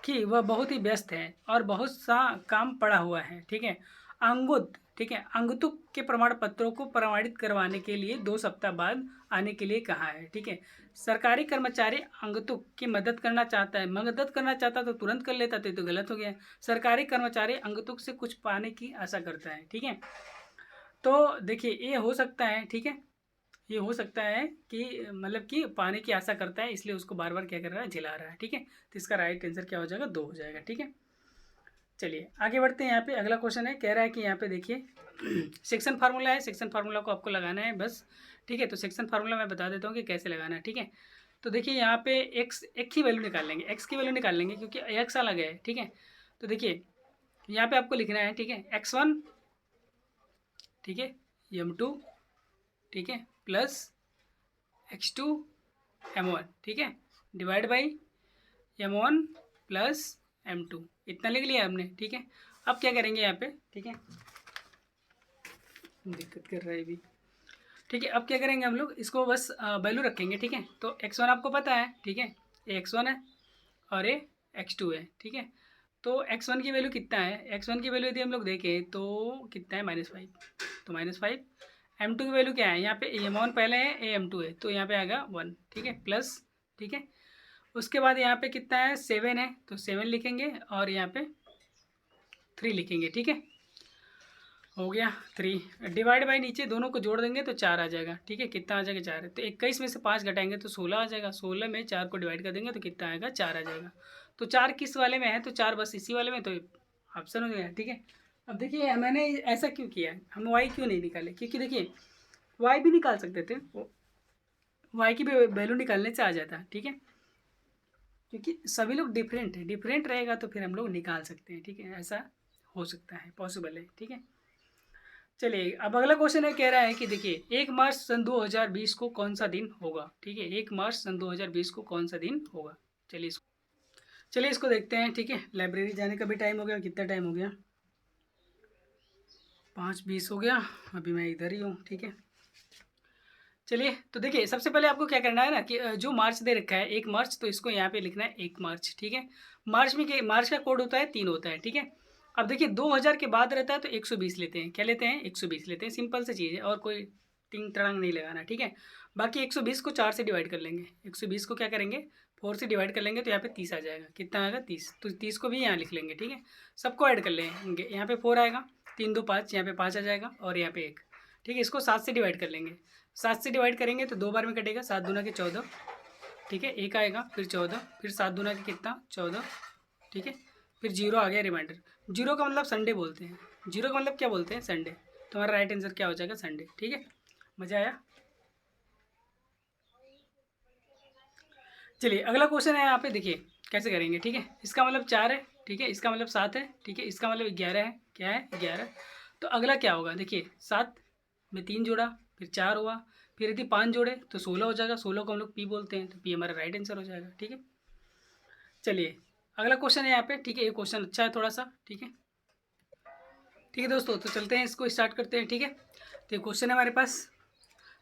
कि वह बहुत ही व्यस्त है और बहुत सा काम पड़ा हुआ है, ठीक है, अंगुत, ठीक है, अंगतुक के प्रमाण पत्रों को प्रमाणित करवाने के लिए 2 सप्ताह बाद आने के लिए कहा है, ठीक है। सरकारी कर्मचारी अंगतुक की मदद करना चाहता है, मदद करना चाहता तो तुरंत कर लेता, तो गलत हो गया। सरकारी कर्मचारी अंगतुक से कुछ पाने की आशा करता है, ठीक है। तो देखिए ये हो सकता है, ठीक है, ये हो सकता है कि मतलब कि पाने की आशा करता है, इसलिए उसको बार बार क्या कर रहा है, झिला रहा है, ठीक है। तो इसका राइट आंसर क्या हो जाएगा, 2 हो जाएगा, ठीक है। चलिए आगे बढ़ते हैं, यहाँ पे अगला क्वेश्चन है, कह रहा है कि यहाँ पे देखिए सेक्शन फार्मूला है, सेक्शन फार्मूला को आपको लगाना है बस, ठीक है। तो सेक्शन फार्मूला मैं बता देता हूँ कि कैसे लगाना है, ठीक है। तो देखिए यहाँ पे एक्स एक ही वैल्यू निकाल लेंगे, एक्स की वैल्यू निकाल लेंगे क्योंकि एक्स अलग है, ठीक है। तो देखिए यहाँ पे आपको लिखना है, ठीक है, x1, ठीक है, m2, ठीक है, प्लस x2 m1, ठीक है, divide by m1 plus m2, इतना लिख लिया हमने, ठीक है। अब क्या करेंगे यहाँ पे, ठीक है, दिक्कत कर रहा है अभी, ठीक है। अब क्या करेंगे हम लोग, इसको बस वैल्यू रखेंगे, ठीक है। तो x1 आपको पता है, ठीक है, ये x1 है और ये x2 है, ठीक है। तो x1 की वैल्यू कितना है, x1 की वैल्यू यदि हम लोग देखें तो कितना है, -5, तो -5। m2 की वैल्यू क्या है, यहाँ पे m1 पहले है, m2 है, तो यहाँ पे आएगा 1, ठीक है, प्लस, ठीक है। उसके बाद यहाँ पे कितना है, 7 है, तो 7 लिखेंगे और यहाँ पे 3 लिखेंगे, ठीक है, हो गया 3, डिवाइड बाई नीचे दोनों को जोड़ देंगे तो 4 आ जाएगा, ठीक है, कितना आ जाएगा 4 है, तो 21 में से 5 घटाएंगे तो 16 आ जाएगा, 16 में 4 को डिवाइड कर देंगे तो कितना आएगा, 4 आ जाएगा। तो 4 किस वाले में है, तो 4 बस इसी वाले में, तो ऑप्शन हो जाएगा, ठीक है। अब देखिए मैंने ऐसा क्यों किया, हम वाई क्यों नहीं निकाले, क्योंकि देखिए वाई भी निकाल सकते थे, वाई की वैल्यू निकालने से आ जाता, ठीक है, क्योंकि सभी लोग डिफरेंट है, डिफरेंट रहेगा तो फिर हम लोग निकाल सकते हैं, ठीक है, ऐसा हो सकता है, पॉसिबल है, ठीक है। चलिए अब अगला क्वेश्चन है, कह रहा है कि देखिए 1 मार्च सन 2020 को कौन सा दिन होगा, ठीक है। 1 मार्च सन 2020 को कौन सा दिन होगा। चलिए इसको देखते हैं, ठीक है। लाइब्रेरी जाने का भी टाइम हो गया, कितना टाइम हो गया, 5:20 हो गया, अभी मैं इधर ही हूँ, ठीक है। चलिए तो देखिए सबसे पहले आपको क्या करना है ना कि जो मार्च दे रखा है 1 मार्च, तो इसको यहाँ पे लिखना है 1 मार्च, ठीक है। मार्च का कोड होता है 3 होता है, ठीक है। अब देखिए 2000 के बाद रहता है तो 120 लेते हैं, क्या लेते हैं 120 लेते हैं, सिंपल सी चीज़ है, और कोई टिंग टड़ंग नहीं लगाना, ठीक है। बाकी 120 को 4 से डिवाइड कर लेंगे, 120 को क्या करेंगे 4 से डिवाइड कर लेंगे, तो यहाँ पे 30 आ जाएगा, कितना आएगा 30, तो 30 को भी यहाँ लिख लेंगे, ठीक है। सबको ऐड कर लेंगे, यहाँ पे 4 आएगा, 3 2 5, यहाँ पे 5 आ जाएगा, और यहाँ पे 1, ठीक है। इसको 7 से डिवाइड कर लेंगे, 7 से डिवाइड करेंगे तो 2 बार में कटेगा, 7 दूना के 14, ठीक है। 1 आएगा, फिर 14, फिर 7 दूना के कितना 14, ठीक है। फिर 0 आ गया रिमाइंडर, 0 का मतलब संडे बोलते हैं, 0 का मतलब क्या बोलते हैं संडे, तो हमारा राइट आंसर क्या हो जाएगा संडे, ठीक है। मज़ा आया। चलिए अगला क्वेश्चन है, यहाँ पे देखिए कैसे करेंगे, ठीक है। इसका मतलब 4 है, ठीक है। इसका मतलब 7 है, ठीक है। इसका मतलब 11 है, क्या है 11। तो अगला क्या होगा, देखिए 7 में 3 जोड़ा, फिर 4 हुआ, फिर यदि 5 जोड़े तो 16 हो जाएगा, 16 को हम लोग पी बोलते हैं, तो पी हमारा राइट आंसर हो जाएगा, ठीक है। चलिए अगला क्वेश्चन है यहाँ पे, ठीक है। ये क्वेश्चन अच्छा है थोड़ा सा, ठीक है। ठीक है दोस्तों, तो चलते हैं, इसको स्टार्ट करते हैं, ठीक है। तो ये क्वेश्चन है हमारे पास,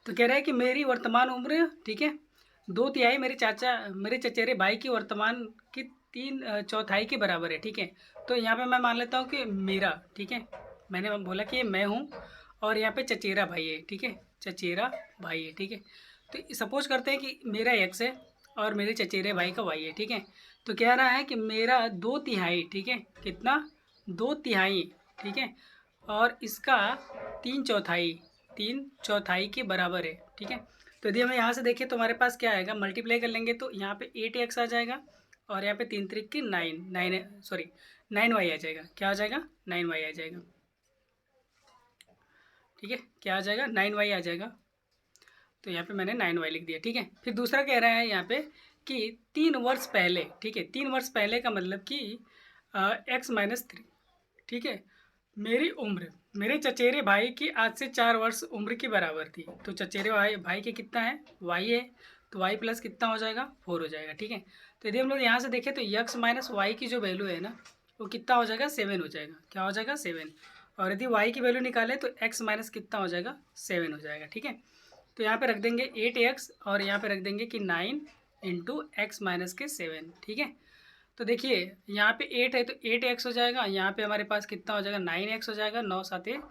तो कह रहा है कि मेरी वर्तमान उम्र, ठीक है, 2/3 मेरे चचेरे भाई की वर्तमान की 3/4 के बराबर है, ठीक है। तो यहाँ पे मैं मान लेता हूँ कि मेरा, ठीक है, मैंने बोला कि मैं हूँ, और यहाँ पे चचेरा भाई है, ठीक है, चचेरा भाई है, ठीक है। तो सपोज करते हैं कि मेरा x है और मेरे चचेरे भाई का y है, ठीक है। तो कह रहा है कि मेरा 2/3, ठीक है, कितना 2/3, ठीक है, और इसका 3/4, 3/4 के बराबर है, ठीक है। तो यदि हमें यहाँ से देखें तो हमारे पास क्या आएगा, मल्टीप्लाई कर लेंगे तो यहाँ पे 8x आ जाएगा, और यहाँ पे 3 त्रिक की 9y आ जाएगा, क्या आ जाएगा 9y आ जाएगा, ठीक है। क्या आ जाएगा 9y आ जाएगा, तो यहाँ पे मैंने 9y लिख दिया, ठीक है। फिर दूसरा कह रहा है यहाँ पे कि 3 वर्ष पहले, ठीक है, 3 वर्ष पहले का मतलब कि x-3, ठीक है, मेरी उम्र मेरे चचेरे भाई की आज से 4 वर्ष उम्र के बराबर थी। तो चचेरे भाई के कितना है y है, तो y प्लस कितना हो जाएगा 4 हो जाएगा, ठीक है। तो यदि हम लोग यहाँ से देखें तो x माइनस वाई की जो वैल्यू है ना, वो कितना हो जाएगा 7 हो जाएगा, क्या हो जाएगा 7। और यदि y की वैल्यू निकालें तो x माइनस कितना हो जाएगा 7 हो जाएगा, ठीक है। तो यहाँ पे रख देंगे 8x, और यहाँ पे रख देंगे कि 9 इंटू एक्स माइनस के 7, ठीक है। तो देखिए यहाँ पे 8 है तो 8x हो जाएगा, यहाँ पे हमारे पास कितना हो जाएगा 9x हो जाएगा, 9 7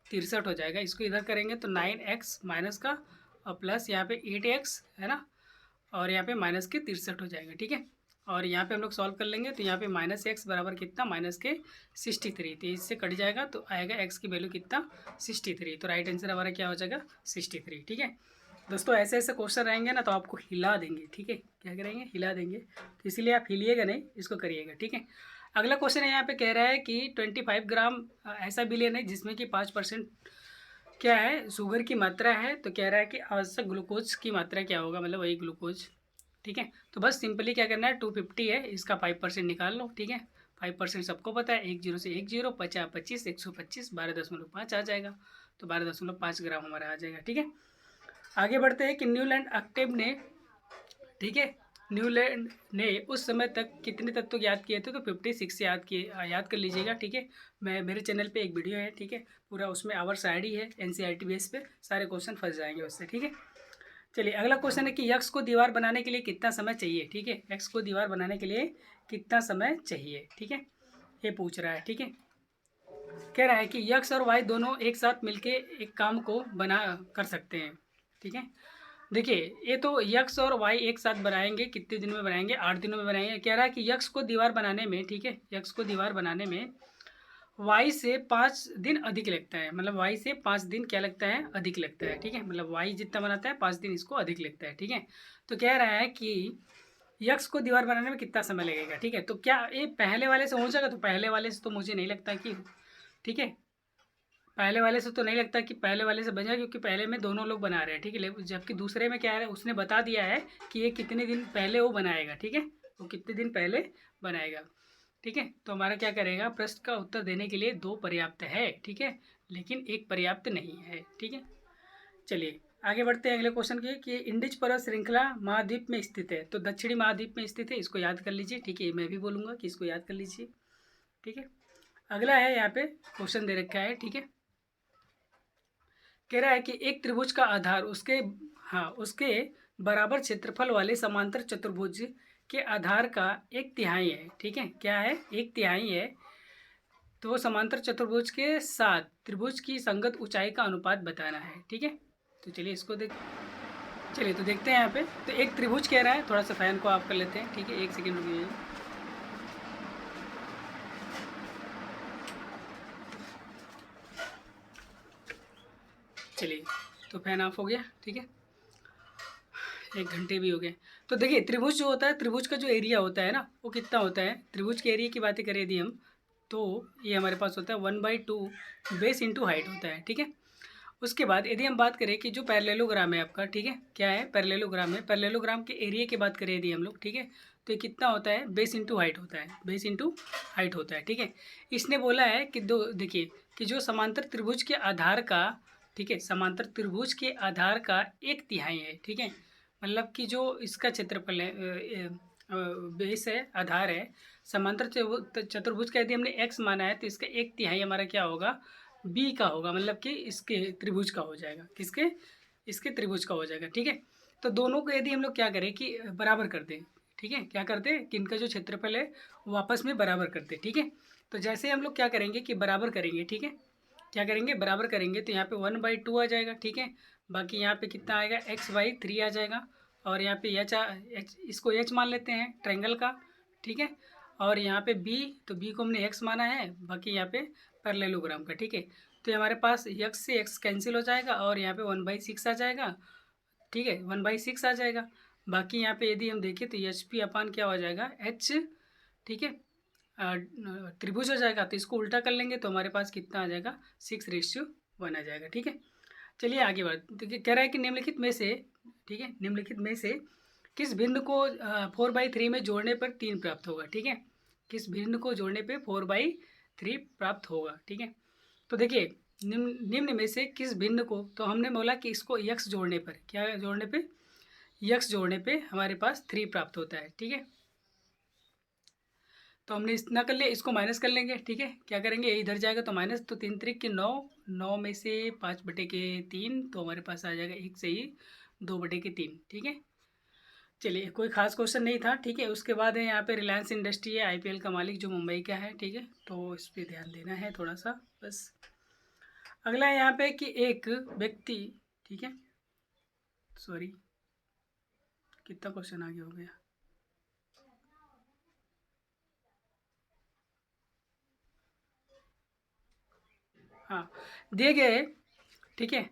63 हो जाएगा। इसको इधर करेंगे तो 9x माइनस का, और प्लस यहाँ पे 8x है ना, और यहाँ पे माइनस के 63 हो जाएगा, ठीक है। और यहाँ पे हम लोग सॉल्व कर लेंगे तो यहाँ पे -x बराबर कितना -63, तो इससे कट जाएगा तो आएगा x की वैल्यू कितना 63, तो राइट आंसर हमारा क्या हो जाएगा 63, ठीक है। दोस्तों ऐसे ऐसे क्वेश्चन रहेंगे ना तो आपको हिला देंगे, ठीक है, क्या करेंगे हिला देंगे, तो इसीलिए आप हिलिएगा नहीं, इसको करिएगा, ठीक है। अगला क्वेश्चन है यहाँ पे कह रहा है कि 25 ग्राम ऐसा विलेन है जिसमें कि 5% क्या है शुगर की मात्रा है, तो कह रहा है कि आवश्यक ग्लूकोज की मात्रा क्या होगा, मतलब वही ग्लूकोज, ठीक है। तो बस सिंपली क्या करना है 250 है, इसका 5% निकाल लो, ठीक है। 5% सबको पता है, 1 0 से 1 0, 50 25 125 12.5 आ जाएगा, तो 12.5 ग्राम हमारा आ जाएगा, ठीक है। आगे बढ़ते हैं कि न्यूलैंड ऑक्टेव ने, ठीक है, न्यूलैंड ने उस समय तक कितने तत्व याद किए थे, तो 56 याद किए, याद कर लीजिएगा, ठीक है। मैं मेरे चैनल पे एक वीडियो है, ठीक है, पूरा उसमें आवर्स आईडी है, एनसीईआरटी बेस पे सारे क्वेश्चन फंस जाएंगे उससे, ठीक है। चलिए अगला क्वेश्चन है कि यक्स को दीवार बनाने के लिए कितना समय चाहिए, ठीक है, यक्स को दीवार बनाने के लिए कितना समय चाहिए, ठीक है, ये पूछ रहा है, ठीक है। कह रहा है कि यक्स और वाई दोनों एक साथ मिलके एक काम को बना कर सकते हैं, ठीक है। देखिए ये तो यक्स और वाई एक साथ बनाएंगे, कितने दिन में बनाएंगे 8 दिनों में बनाएंगे। कह रहा है कि यक्स को दीवार बनाने में, ठीक है, यक्स को दीवार बनाने में वाई से 5 दिन अधिक लगता है, मतलब वाई से 5 दिन क्या लगता है अधिक लगता है, ठीक है, मतलब वाई जितना बनाता है 5 दिन इसको अधिक लगता है, ठीक है। तो कह रहा है कि यक्स को दीवार बनाने में कितना समय लगेगा, ठीक है। तो क्या ये पहले वाले से हो जाएगा, तो पहले वाले से तो मुझे नहीं लगता कि, ठीक है, पहले वाले से तो नहीं लगता कि पहले वाले से बन जाए, क्योंकि पहले में दोनों लोग बना रहे हैं, ठीक है, जबकि दूसरे में क्या है उसने बता दिया है कि ये कितने दिन पहले वो बनाएगा, ठीक है, वो कितने दिन पहले बनाएगा। ठीक है। तो हमारा क्या करेगा, प्रश्न का उत्तर देने के लिए 2 पर्याप्त है, ठीक है, लेकिन 1 पर्याप्त नहीं है, ठीक है। चलिए आगे बढ़ते हैं अगले क्वेश्चन के कि इंडिज पर्वत श्रृंखला महाद्वीप में स्थित है, तो दक्षिणी महाद्वीप में स्थित है, इसको याद कर लीजिए, ठीक है। मैं भी बोलूँगा कि इसको याद कर लीजिए, ठीक है। अगला है, यहाँ पे क्वेश्चन दे रखा है, ठीक है। कह रहा है कि एक त्रिभुज का आधार उसके, हाँ, उसके बराबर क्षेत्रफल वाले समांतर चतुर्भुज के आधार का 1/3 है, ठीक है। क्या है, 1/3 है। तो वो समांतर चतुर्भुज के साथ त्रिभुज की संगत ऊंचाई का अनुपात बताना है, ठीक है। तो चलिए इसको चलिए तो देखते हैं यहाँ पे। तो एक त्रिभुज कह रहा है, थोड़ा सा फैन को ऑफ कर लेते हैं, ठीक है, 1 सेकेंड रुकिए। चलिए तो फैन ऑफ हो गया, ठीक है। 1 घंटे भी हो गए। तो देखिए त्रिभुज जो होता है, त्रिभुज का जो एरिया होता है ना, वो कितना होता है, त्रिभुज के एरिया की बातें करें यदि हम, तो ये हमारे पास होता है 1/2 बेस इंटू हाइट होता है, ठीक है। उसके बाद यदि हम बात करें कि जो पैरेललोग्राम है आपका, ठीक है, क्या है, पैरेललोग्राम है, पैरेललोग्राम के एरिया की बात करें यदि हम लोग, ठीक है, तो ये कितना होता है, बेस इंटू हाइट होता है, बेस इंटू हाइट होता है, ठीक है। इसने बोला है कि दो, देखिए कि जो समांतर त्रिभुज के आधार का, ठीक है, समांतर त्रिभुज के आधार का 1/3 है, ठीक है। मतलब कि जो इसका क्षेत्रफल है, बेस है, आधार है, समांतर चतुर्भुज का यदि हमने x माना है, तो इसका 1/3 हमारा क्या होगा, बी का होगा, मतलब कि इसके त्रिभुज का हो जाएगा, किसके, इसके त्रिभुज का हो जाएगा, ठीक है। तो दोनों को यदि हम लोग क्या करें कि बराबर कर दें, ठीक है, क्या करते हैं कि इनका जो क्षेत्रफल है वो आपस में बराबर करते, ठीक है। तो जैसे हम लोग क्या करेंगे कि बराबर करेंगे, ठीक है, क्या करेंगे, बराबर करेंगे, तो यहाँ पे 1/2 आ जाएगा, ठीक है। बाकी यहाँ पे कितना आएगा, x/3 आ जाएगा, और यहाँ पे h, इसको h मान लेते हैं ट्रायंगल का, ठीक है। और यहाँ पे b, तो b को हमने x माना है, बाकी यहाँ पे पैरेललोग्राम का, ठीक है। तो ये हमारे पास x से x कैंसिल हो जाएगा, और यहाँ पे 1/6 आ जाएगा, ठीक है, 1/6 आ जाएगा। बाकी यहाँ पे यदि हम देखें तो एच पी अपान क्या हो जाएगा, h, ठीक है, त्रिभुज हो जाएगा, तो इसको उल्टा कर लेंगे तो हमारे पास कितना आ जाएगा, 6:1 आ जाएगा, ठीक है। चलिए आगे बढ़, देखिए कह रहा है कि निम्नलिखित में से, ठीक है, निम्नलिखित में से किस भिन्न को 4/3 में जोड़ने पर 3 प्राप्त होगा, ठीक है, किस भिन्न को जोड़ने पे 4/3 प्राप्त होगा, ठीक है। तो देखिए निम्न में से किस भिन्न को, तो हमने बोला कि इसको यक्स जोड़ने पर, क्या जोड़ने पे, यक्स जोड़ने पे हमारे पास 3 प्राप्त होता है, ठीक है। तो हमने इतना कर लिया, इसको माइनस कर लेंगे, ठीक है, क्या करेंगे, इधर जाएगा तो माइनस, तो 3 त्रिक के 9, 9 में से 5/3, तो हमारे पास आ जाएगा 1 से ही 2/3, ठीक है। चलिए कोई खास क्वेश्चन नहीं था, ठीक है। उसके बाद है यहाँ पे रिलायंस इंडस्ट्री है, आईपीएल का मालिक जो मुंबई का है, ठीक है, तो इस पर ध्यान देना है थोड़ा सा बस। अगला है यहाँ पे कि एक व्यक्ति, ठीक है, सॉरी कितना क्वेश्चन आगे हो गया, हाँ, दिए गए, ठीक है,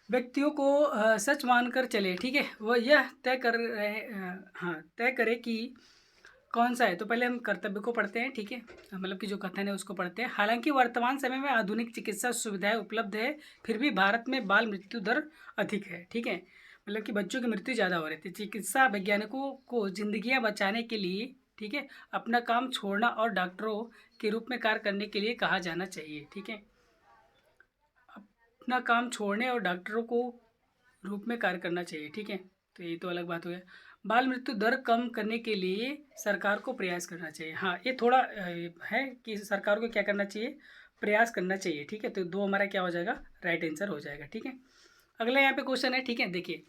व्यक्तियों को सच मानकर चले, ठीक है, वह यह तय कर रहे, हाँ, तय करे कि कौन सा है। तो पहले हम कर्तव्य को पढ़ते हैं, ठीक है, मतलब कि जो कथन है उसको पढ़ते हैं। हालांकि वर्तमान समय में आधुनिक चिकित्सा सुविधाएं उपलब्ध है, फिर भी भारत में बाल मृत्यु दर अधिक है, ठीक है, मतलब कि बच्चों की मृत्यु ज़्यादा हो रही थी। चिकित्सा वैज्ञानिकों को जिंदगियां बचाने के लिए, ठीक है, अपना काम छोड़ना और डॉक्टरों के रूप में कार्य करने के लिए कहा जाना चाहिए, ठीक है, अपना काम छोड़ने और डॉक्टरों को रूप में कार्य करना चाहिए, ठीक है। तो ये तो अलग बात हो गया। बाल मृत्यु दर कम करने के लिए सरकार को प्रयास करना चाहिए, हाँ, ये थोड़ा है कि सरकार को क्या करना चाहिए, प्रयास करना चाहिए, ठीक है। तो 2 हमारा क्या हो जाएगा, राइट आंसर हो जाएगा, ठीक है। अगला यहाँ पे क्वेश्चन है, ठीक है, देखिए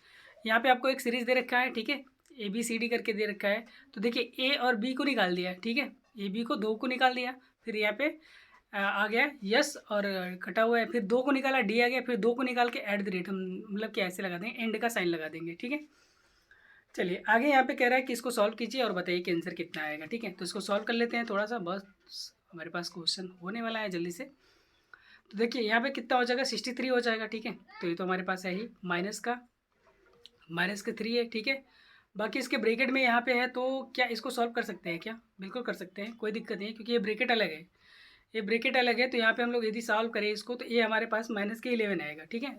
यहाँ पे आपको एक सीरीज दे रखा है, ठीक है, ABCD करके दे रखा है। तो देखिए A और B को निकाल दिया, ठीक है, AB को 2 को निकाल दिया, फिर यहाँ पे आ गया यस और कटा हुआ है, फिर 2 को निकाला, D आ गया, फिर 2 को निकाल के @ हम मतलब कि ऐसे लगा देंगे, एंड का साइन लगा देंगे, ठीक है। चलिए आगे यहाँ पे कह रहा है कि इसको सॉल्व कीजिए और बताइए कि आंसर कितना आएगा, ठीक है। तो इसको सॉल्व कर लेते हैं थोड़ा सा, बस हमारे पास क्वेश्चन होने वाला है जल्दी से। तो देखिए यहाँ पे कितना हो जाएगा, 63 हो जाएगा, ठीक है। तो ये तो हमारे पास है ही, माइनस का 3 है, ठीक है। बाकी इसके ब्रैकेट में यहाँ पे है, तो क्या इसको सॉल्व कर सकते हैं क्या, बिल्कुल कर सकते हैं, कोई दिक्कत नहीं है, क्योंकि ये ब्रैकेट अलग है, ये ब्रैकेट अलग है। तो यहाँ पे हम लोग यदि सॉल्व करें इसको, तो ये हमारे पास -11 आएगा, ठीक है,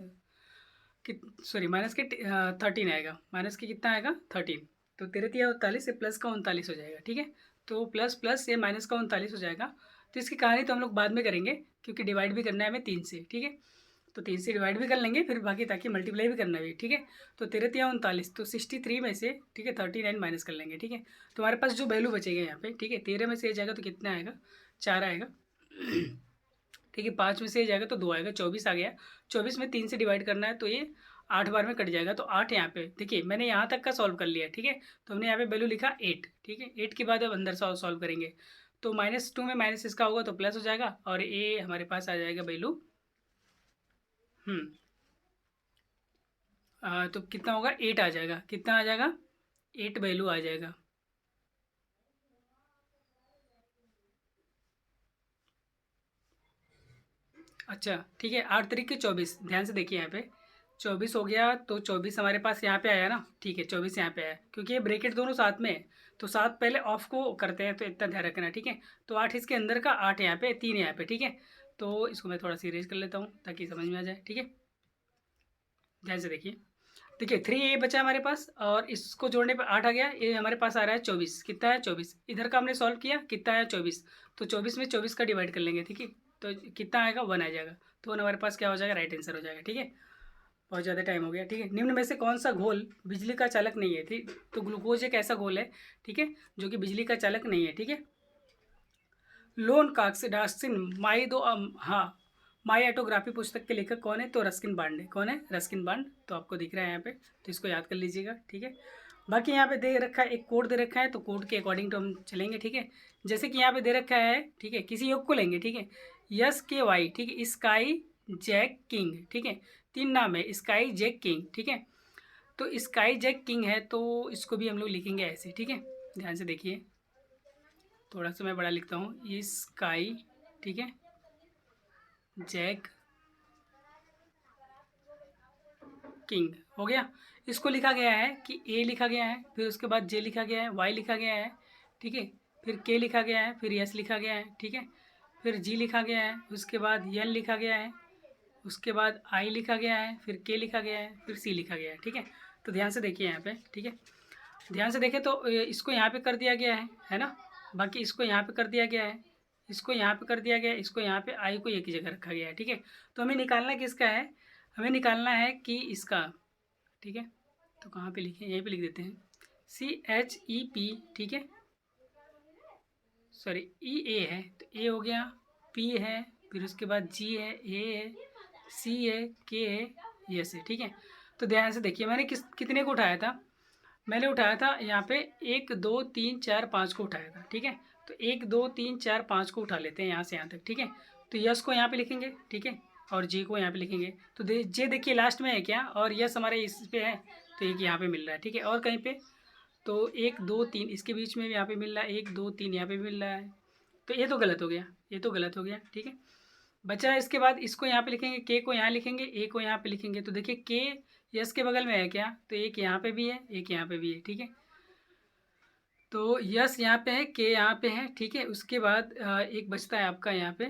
कि सॉरी -13 आएगा, माइनस के कितना आएगा 13, तो 13 या 39 से प्लस का 39 हो जाएगा, ठीक है। तो प्लस प्लस ये माइनस का 39 हो जाएगा। तो इसकी कहानी तो हम लोग बाद में करेंगे, क्योंकि डिवाइड भी करना है हमें 3 से, ठीक है। तो 3 से डिवाइड भी कर लेंगे फिर बाकी, ताकि मल्टीप्लाई भी करना है, ठीक है। तो 13×3 = 39, तो 63 में से, ठीक है, 39 माइनस कर लेंगे, ठीक है। तो हमारे पास जो वैल्यू बचेगा यहाँ पे, ठीक है, 13 में से ये जाएगा तो कितना आएगा, 4 आएगा, ठीक है। 5 में से ये जाएगा तो 2 आएगा, 24 आ गया। 24 में 3 से डिवाइड करना है तो ये 8 बार में कट जाएगा, तो 8 यहाँ पे, देखिए मैंने यहाँ तक का सॉल्व कर लिया, ठीक है। तो हमने यहाँ पे वैल्यू लिखा 8, ठीक है। 8 के बाद अब अंदर सॉल्व करेंगे, तो -2 में माइनस इसका होगा तो प्लस हो जाएगा, और ये हमारे पास आ जाएगा वैल्यू, तो कितना होगा, 8 आ जाएगा, कितना आ जाएगा, 8 वैल्यू आ जाएगा। अच्छा ठीक है, 8 तरीके 24, ध्यान से देखिए यहाँ पे 24 हो गया, तो 24 हमारे पास यहाँ पे आया ना, ठीक है, 24 यहाँ पे आया, क्योंकि ये ब्रेकेट दोनों साथ में है, तो साथ पहले ऑफ को करते हैं, तो इतना ध्यान रखना, ठीक है। तो 8 इसके अंदर का, 8 यहाँ पे, 3 यहाँ पे, ठीक है। तो इसको मैं थोड़ा सा इरेज कर लेता हूँ ताकि समझ में आ जाए, ठीक है। ध्यान से देखिए, देखिए 3 ये बचा हमारे पास, और इसको जोड़ने पे 8 आ गया, ये हमारे पास आ रहा है 24, कितना है 24, इधर का हमने सॉल्व किया, कितना है 24, तो 24 में 24 का डिवाइड कर लेंगे, ठीक है। तो कितना आएगा, 1 आ जाएगा, तो 1 हमारे पास क्या हो जाएगा, राइट आंसर हो जाएगा, ठीक है। बहुत ज़्यादा टाइम हो गया, ठीक है। निम्न में से कौन सा घोल बिजली का चालक नहीं है, ठीक। तो ग्लूकोज एक ऐसा घोल है, ठीक है, जो कि बिजली का चालक नहीं है, ठीक है। लोन काक्सिडासिन माई दो हाँ, माई ऑटोग्राफी पुस्तक के लेखक कौन है, तो रस्किन बांड है, कौन है, रस्किन बांड, तो आपको दिख रहा है यहाँ पे, तो इसको याद कर लीजिएगा, ठीक है। बाकी यहाँ पे दे रखा है, एक कोड दे रखा है, तो कोड के अकॉर्डिंग तो हम चलेंगे, ठीक है। जैसे कि यहाँ पे दे रखा है, ठीक है, किसी योग को लेंगे, ठीक है, SKY, ठीक है, स्काई जैक किंग, ठीक है, 3 नाम है, स्काई जैक किंग, ठीक है। तो स्काई जैक किंग है, तो इसको भी हम लोग लिखेंगे ऐसे, ठीक है। ध्यान से देखिए, थोड़ा सा मैं बड़ा लिखता हूँ, स्काई, ठीक है, जैक किंग हो गया। इसको लिखा गया है कि ए लिखा गया है, फिर उसके बाद जे लिखा गया है, वाई लिखा गया है, ठीक है, फिर के लिखा गया है, फिर एस लिखा गया है, ठीक है, फिर जी लिखा गया है, उसके बाद एल लिखा गया है, उसके बाद आई लिखा गया है, फिर के लिखा गया है, फिर सी लिखा गया है, ठीक है। तो ध्यान से देखिए यहाँ पे, ठीक है, ध्यान से देखें तो इसको यहाँ पे कर दिया गया है ना। बाकी इसको यहाँ पे कर दिया गया है, इसको यहाँ पे कर दिया गया है, इसको यहाँ पे आई को एक ही जगह रखा गया है, ठीक है। तो हमें निकालना किसका है, हमें निकालना है कि इसका, ठीक है। तो कहाँ पे लिखें, यहीं पे लिख देते हैं, CHEP, ठीक है, सॉरी EA है, तो ए हो गया, P है, फिर उसके बाद G है, A है, C है, K है, S है, ठीक है। तो ध्यान से देखिए, मैंने कितने को उठाया था, मैंने उठाया था यहाँ पे 1 2 3 4 5 को उठाया था, ठीक है। तो 1 2 3 4 5 को उठा लेते हैं यहाँ से यहाँ तक, ठीक है। तो यस को यहाँ पे लिखेंगे, ठीक है, और जे को यहाँ पे लिखेंगे, तो जे देखिए लास्ट में है क्या, और यस हमारे इस पे है, तो एक यहाँ पे मिल रहा है, ठीक है। और कहीं पे तो 1 2 3 इसके बीच में भी यहाँ पे मिल रहा है, 1 2 3 यहाँ पे मिल रहा है, तो ये तो गलत हो गया, ये तो गलत हो गया, ठीक है। बचा है इसके बाद इसको यहाँ पे लिखेंगे, के को यहाँ लिखेंगे, ए को यहाँ पे लिखेंगे, तो देखिए के यस के बगल में है क्या, तो एक यहाँ पे भी है, एक यहाँ पे भी है, ठीक है। तो यस यहाँ पे है, के यहाँ पे है, ठीक है। उसके बाद एक बचता है आपका यहाँ पे,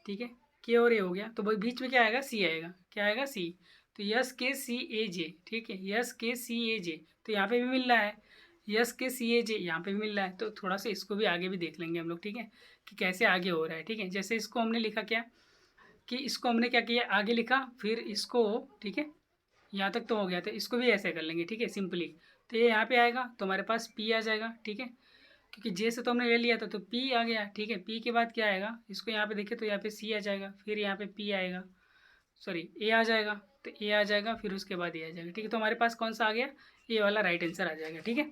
ठीक है, के और ए हो गया, तो बीच में क्या आएगा, सी आएगा, क्या आएगा, सी। तो यस के सी ए जे, ठीक है, यस के सी ए जे, तो यहाँ पे भी मिल रहा है, यस के सी ए जे यहाँ पे भी मिल रहा है। तो थोड़ा सा इसको भी आगे भी देख लेंगे हम लोग, ठीक है, कि कैसे आगे हो रहा है, ठीक है। जैसे इसको हमने लिखा क्या, कि इसको हमने क्या किया, आगे लिखा, फिर इसको, ठीक है, यहाँ तक तो हो गया, तो इसको भी ऐसे कर लेंगे, ठीक है, सिंपली। तो ये यहाँ पे आएगा, तो हमारे पास पी आ जाएगा, ठीक है, क्योंकि जे से तो हमने ले लिया था, तो पी आ गया, ठीक है। पी के बाद क्या आएगा, इसको यहाँ पे देखें तो यहाँ पे सी आ जाएगा, फिर यहाँ पे पी आएगा, सॉरी ए आ जाएगा, तो ए आ जाएगा, फिर उसके बाद ए आ जाएगा, ठीक है। तो हमारे पास कौन सा आ गया, ए वाला राइट आंसर आ जाएगा, ठीक है।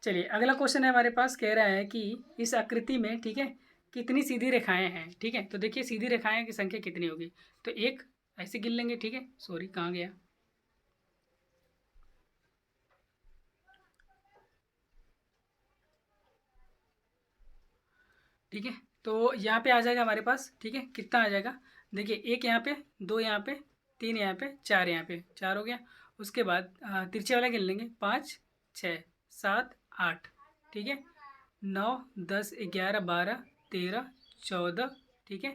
चलिए अगला क्वेश्चन है हमारे पास, कह रहा है कि इस आकृति में, ठीक है, कितनी सीधी रेखाएं हैं, ठीक है। तो देखिए सीधी रेखाएं की संख्या कितनी होगी, तो एक ऐसे गिन लेंगे, ठीक है, सॉरी कहाँ गया, ठीक है। तो यहाँ पे आ जाएगा हमारे पास, ठीक है, कितना आ जाएगा, देखिए एक यहाँ पे, दो यहाँ पे, तीन यहाँ पे, चार यहाँ पे, चार हो गया। उसके बाद तिरछे वाला गिन लेंगे, 5 6 7 8, ठीक है, 9 10 11 12 13 14, ठीक है,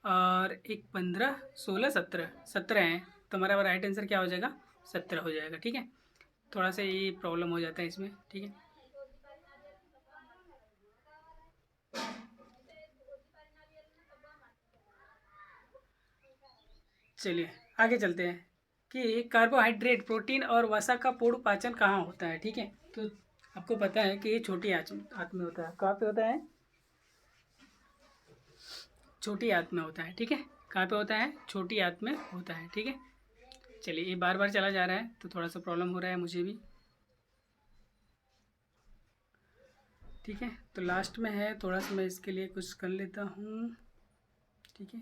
और एक 15 16 17, 17 हैं, तो हमारा राइट आंसर क्या हो जाएगा, 17 हो जाएगा, ठीक है। थोड़ा सा ये प्रॉब्लम हो जाता है इसमें, ठीक है। चलिए आगे चलते हैं कि कार्बोहाइड्रेट, प्रोटीन और वसा का पूर्ण पाचन कहाँ होता है। ठीक है, तो आपको पता है कि ये छोटी आंत में होता है। कहाँ पे होता है? छोटी आंत में होता है। ठीक है, कहाँ पे होता है? छोटी आंत में होता है। ठीक है, चलिए ये बार बार चला जा रहा है तो थोड़ा सा प्रॉब्लम हो रहा है मुझे भी। ठीक है, तो लास्ट में है, थोड़ा सा मैं इसके लिए कुछ कर लेता हूँ। ठीक है,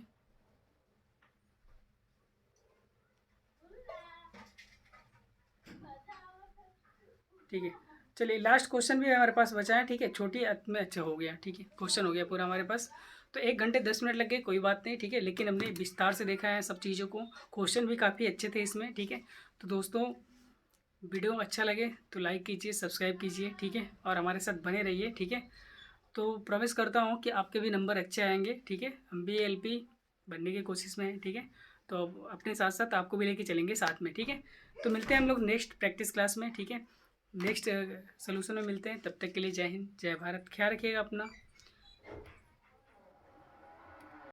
ठीक है, चलिए लास्ट क्वेश्चन भी हमारे पास बचा है। ठीक है, छोटी आंत में, अच्छा हो गया। ठीक है, क्वेश्चन हो गया पूरा हमारे पास। तो 1 घंटे 10 मिनट लग गए, कोई बात नहीं। ठीक है, लेकिन हमने विस्तार से देखा है सब चीज़ों को। क्वेश्चन भी काफ़ी अच्छे थे इसमें। ठीक है, तो दोस्तों वीडियो अच्छा लगे तो लाइक कीजिए, सब्सक्राइब कीजिए। ठीक है, और हमारे साथ बने रहिए। ठीक है, तो प्रॉमिस करता हूँ कि आपके भी नंबर अच्छे आएंगे। ठीक है, हम भी एलपी बनने की कोशिश में हैं। ठीक है, तो अपने साथ साथ आपको भी लेके चलेंगे साथ में। ठीक है, तो मिलते हैं हम लोग नेक्स्ट प्रैक्टिस क्लास में। ठीक है, नेक्स्ट सोल्यूशन में मिलते हैं। तब तक के लिए जय हिंद, जय भारत, ख्याल रखिएगा अपना।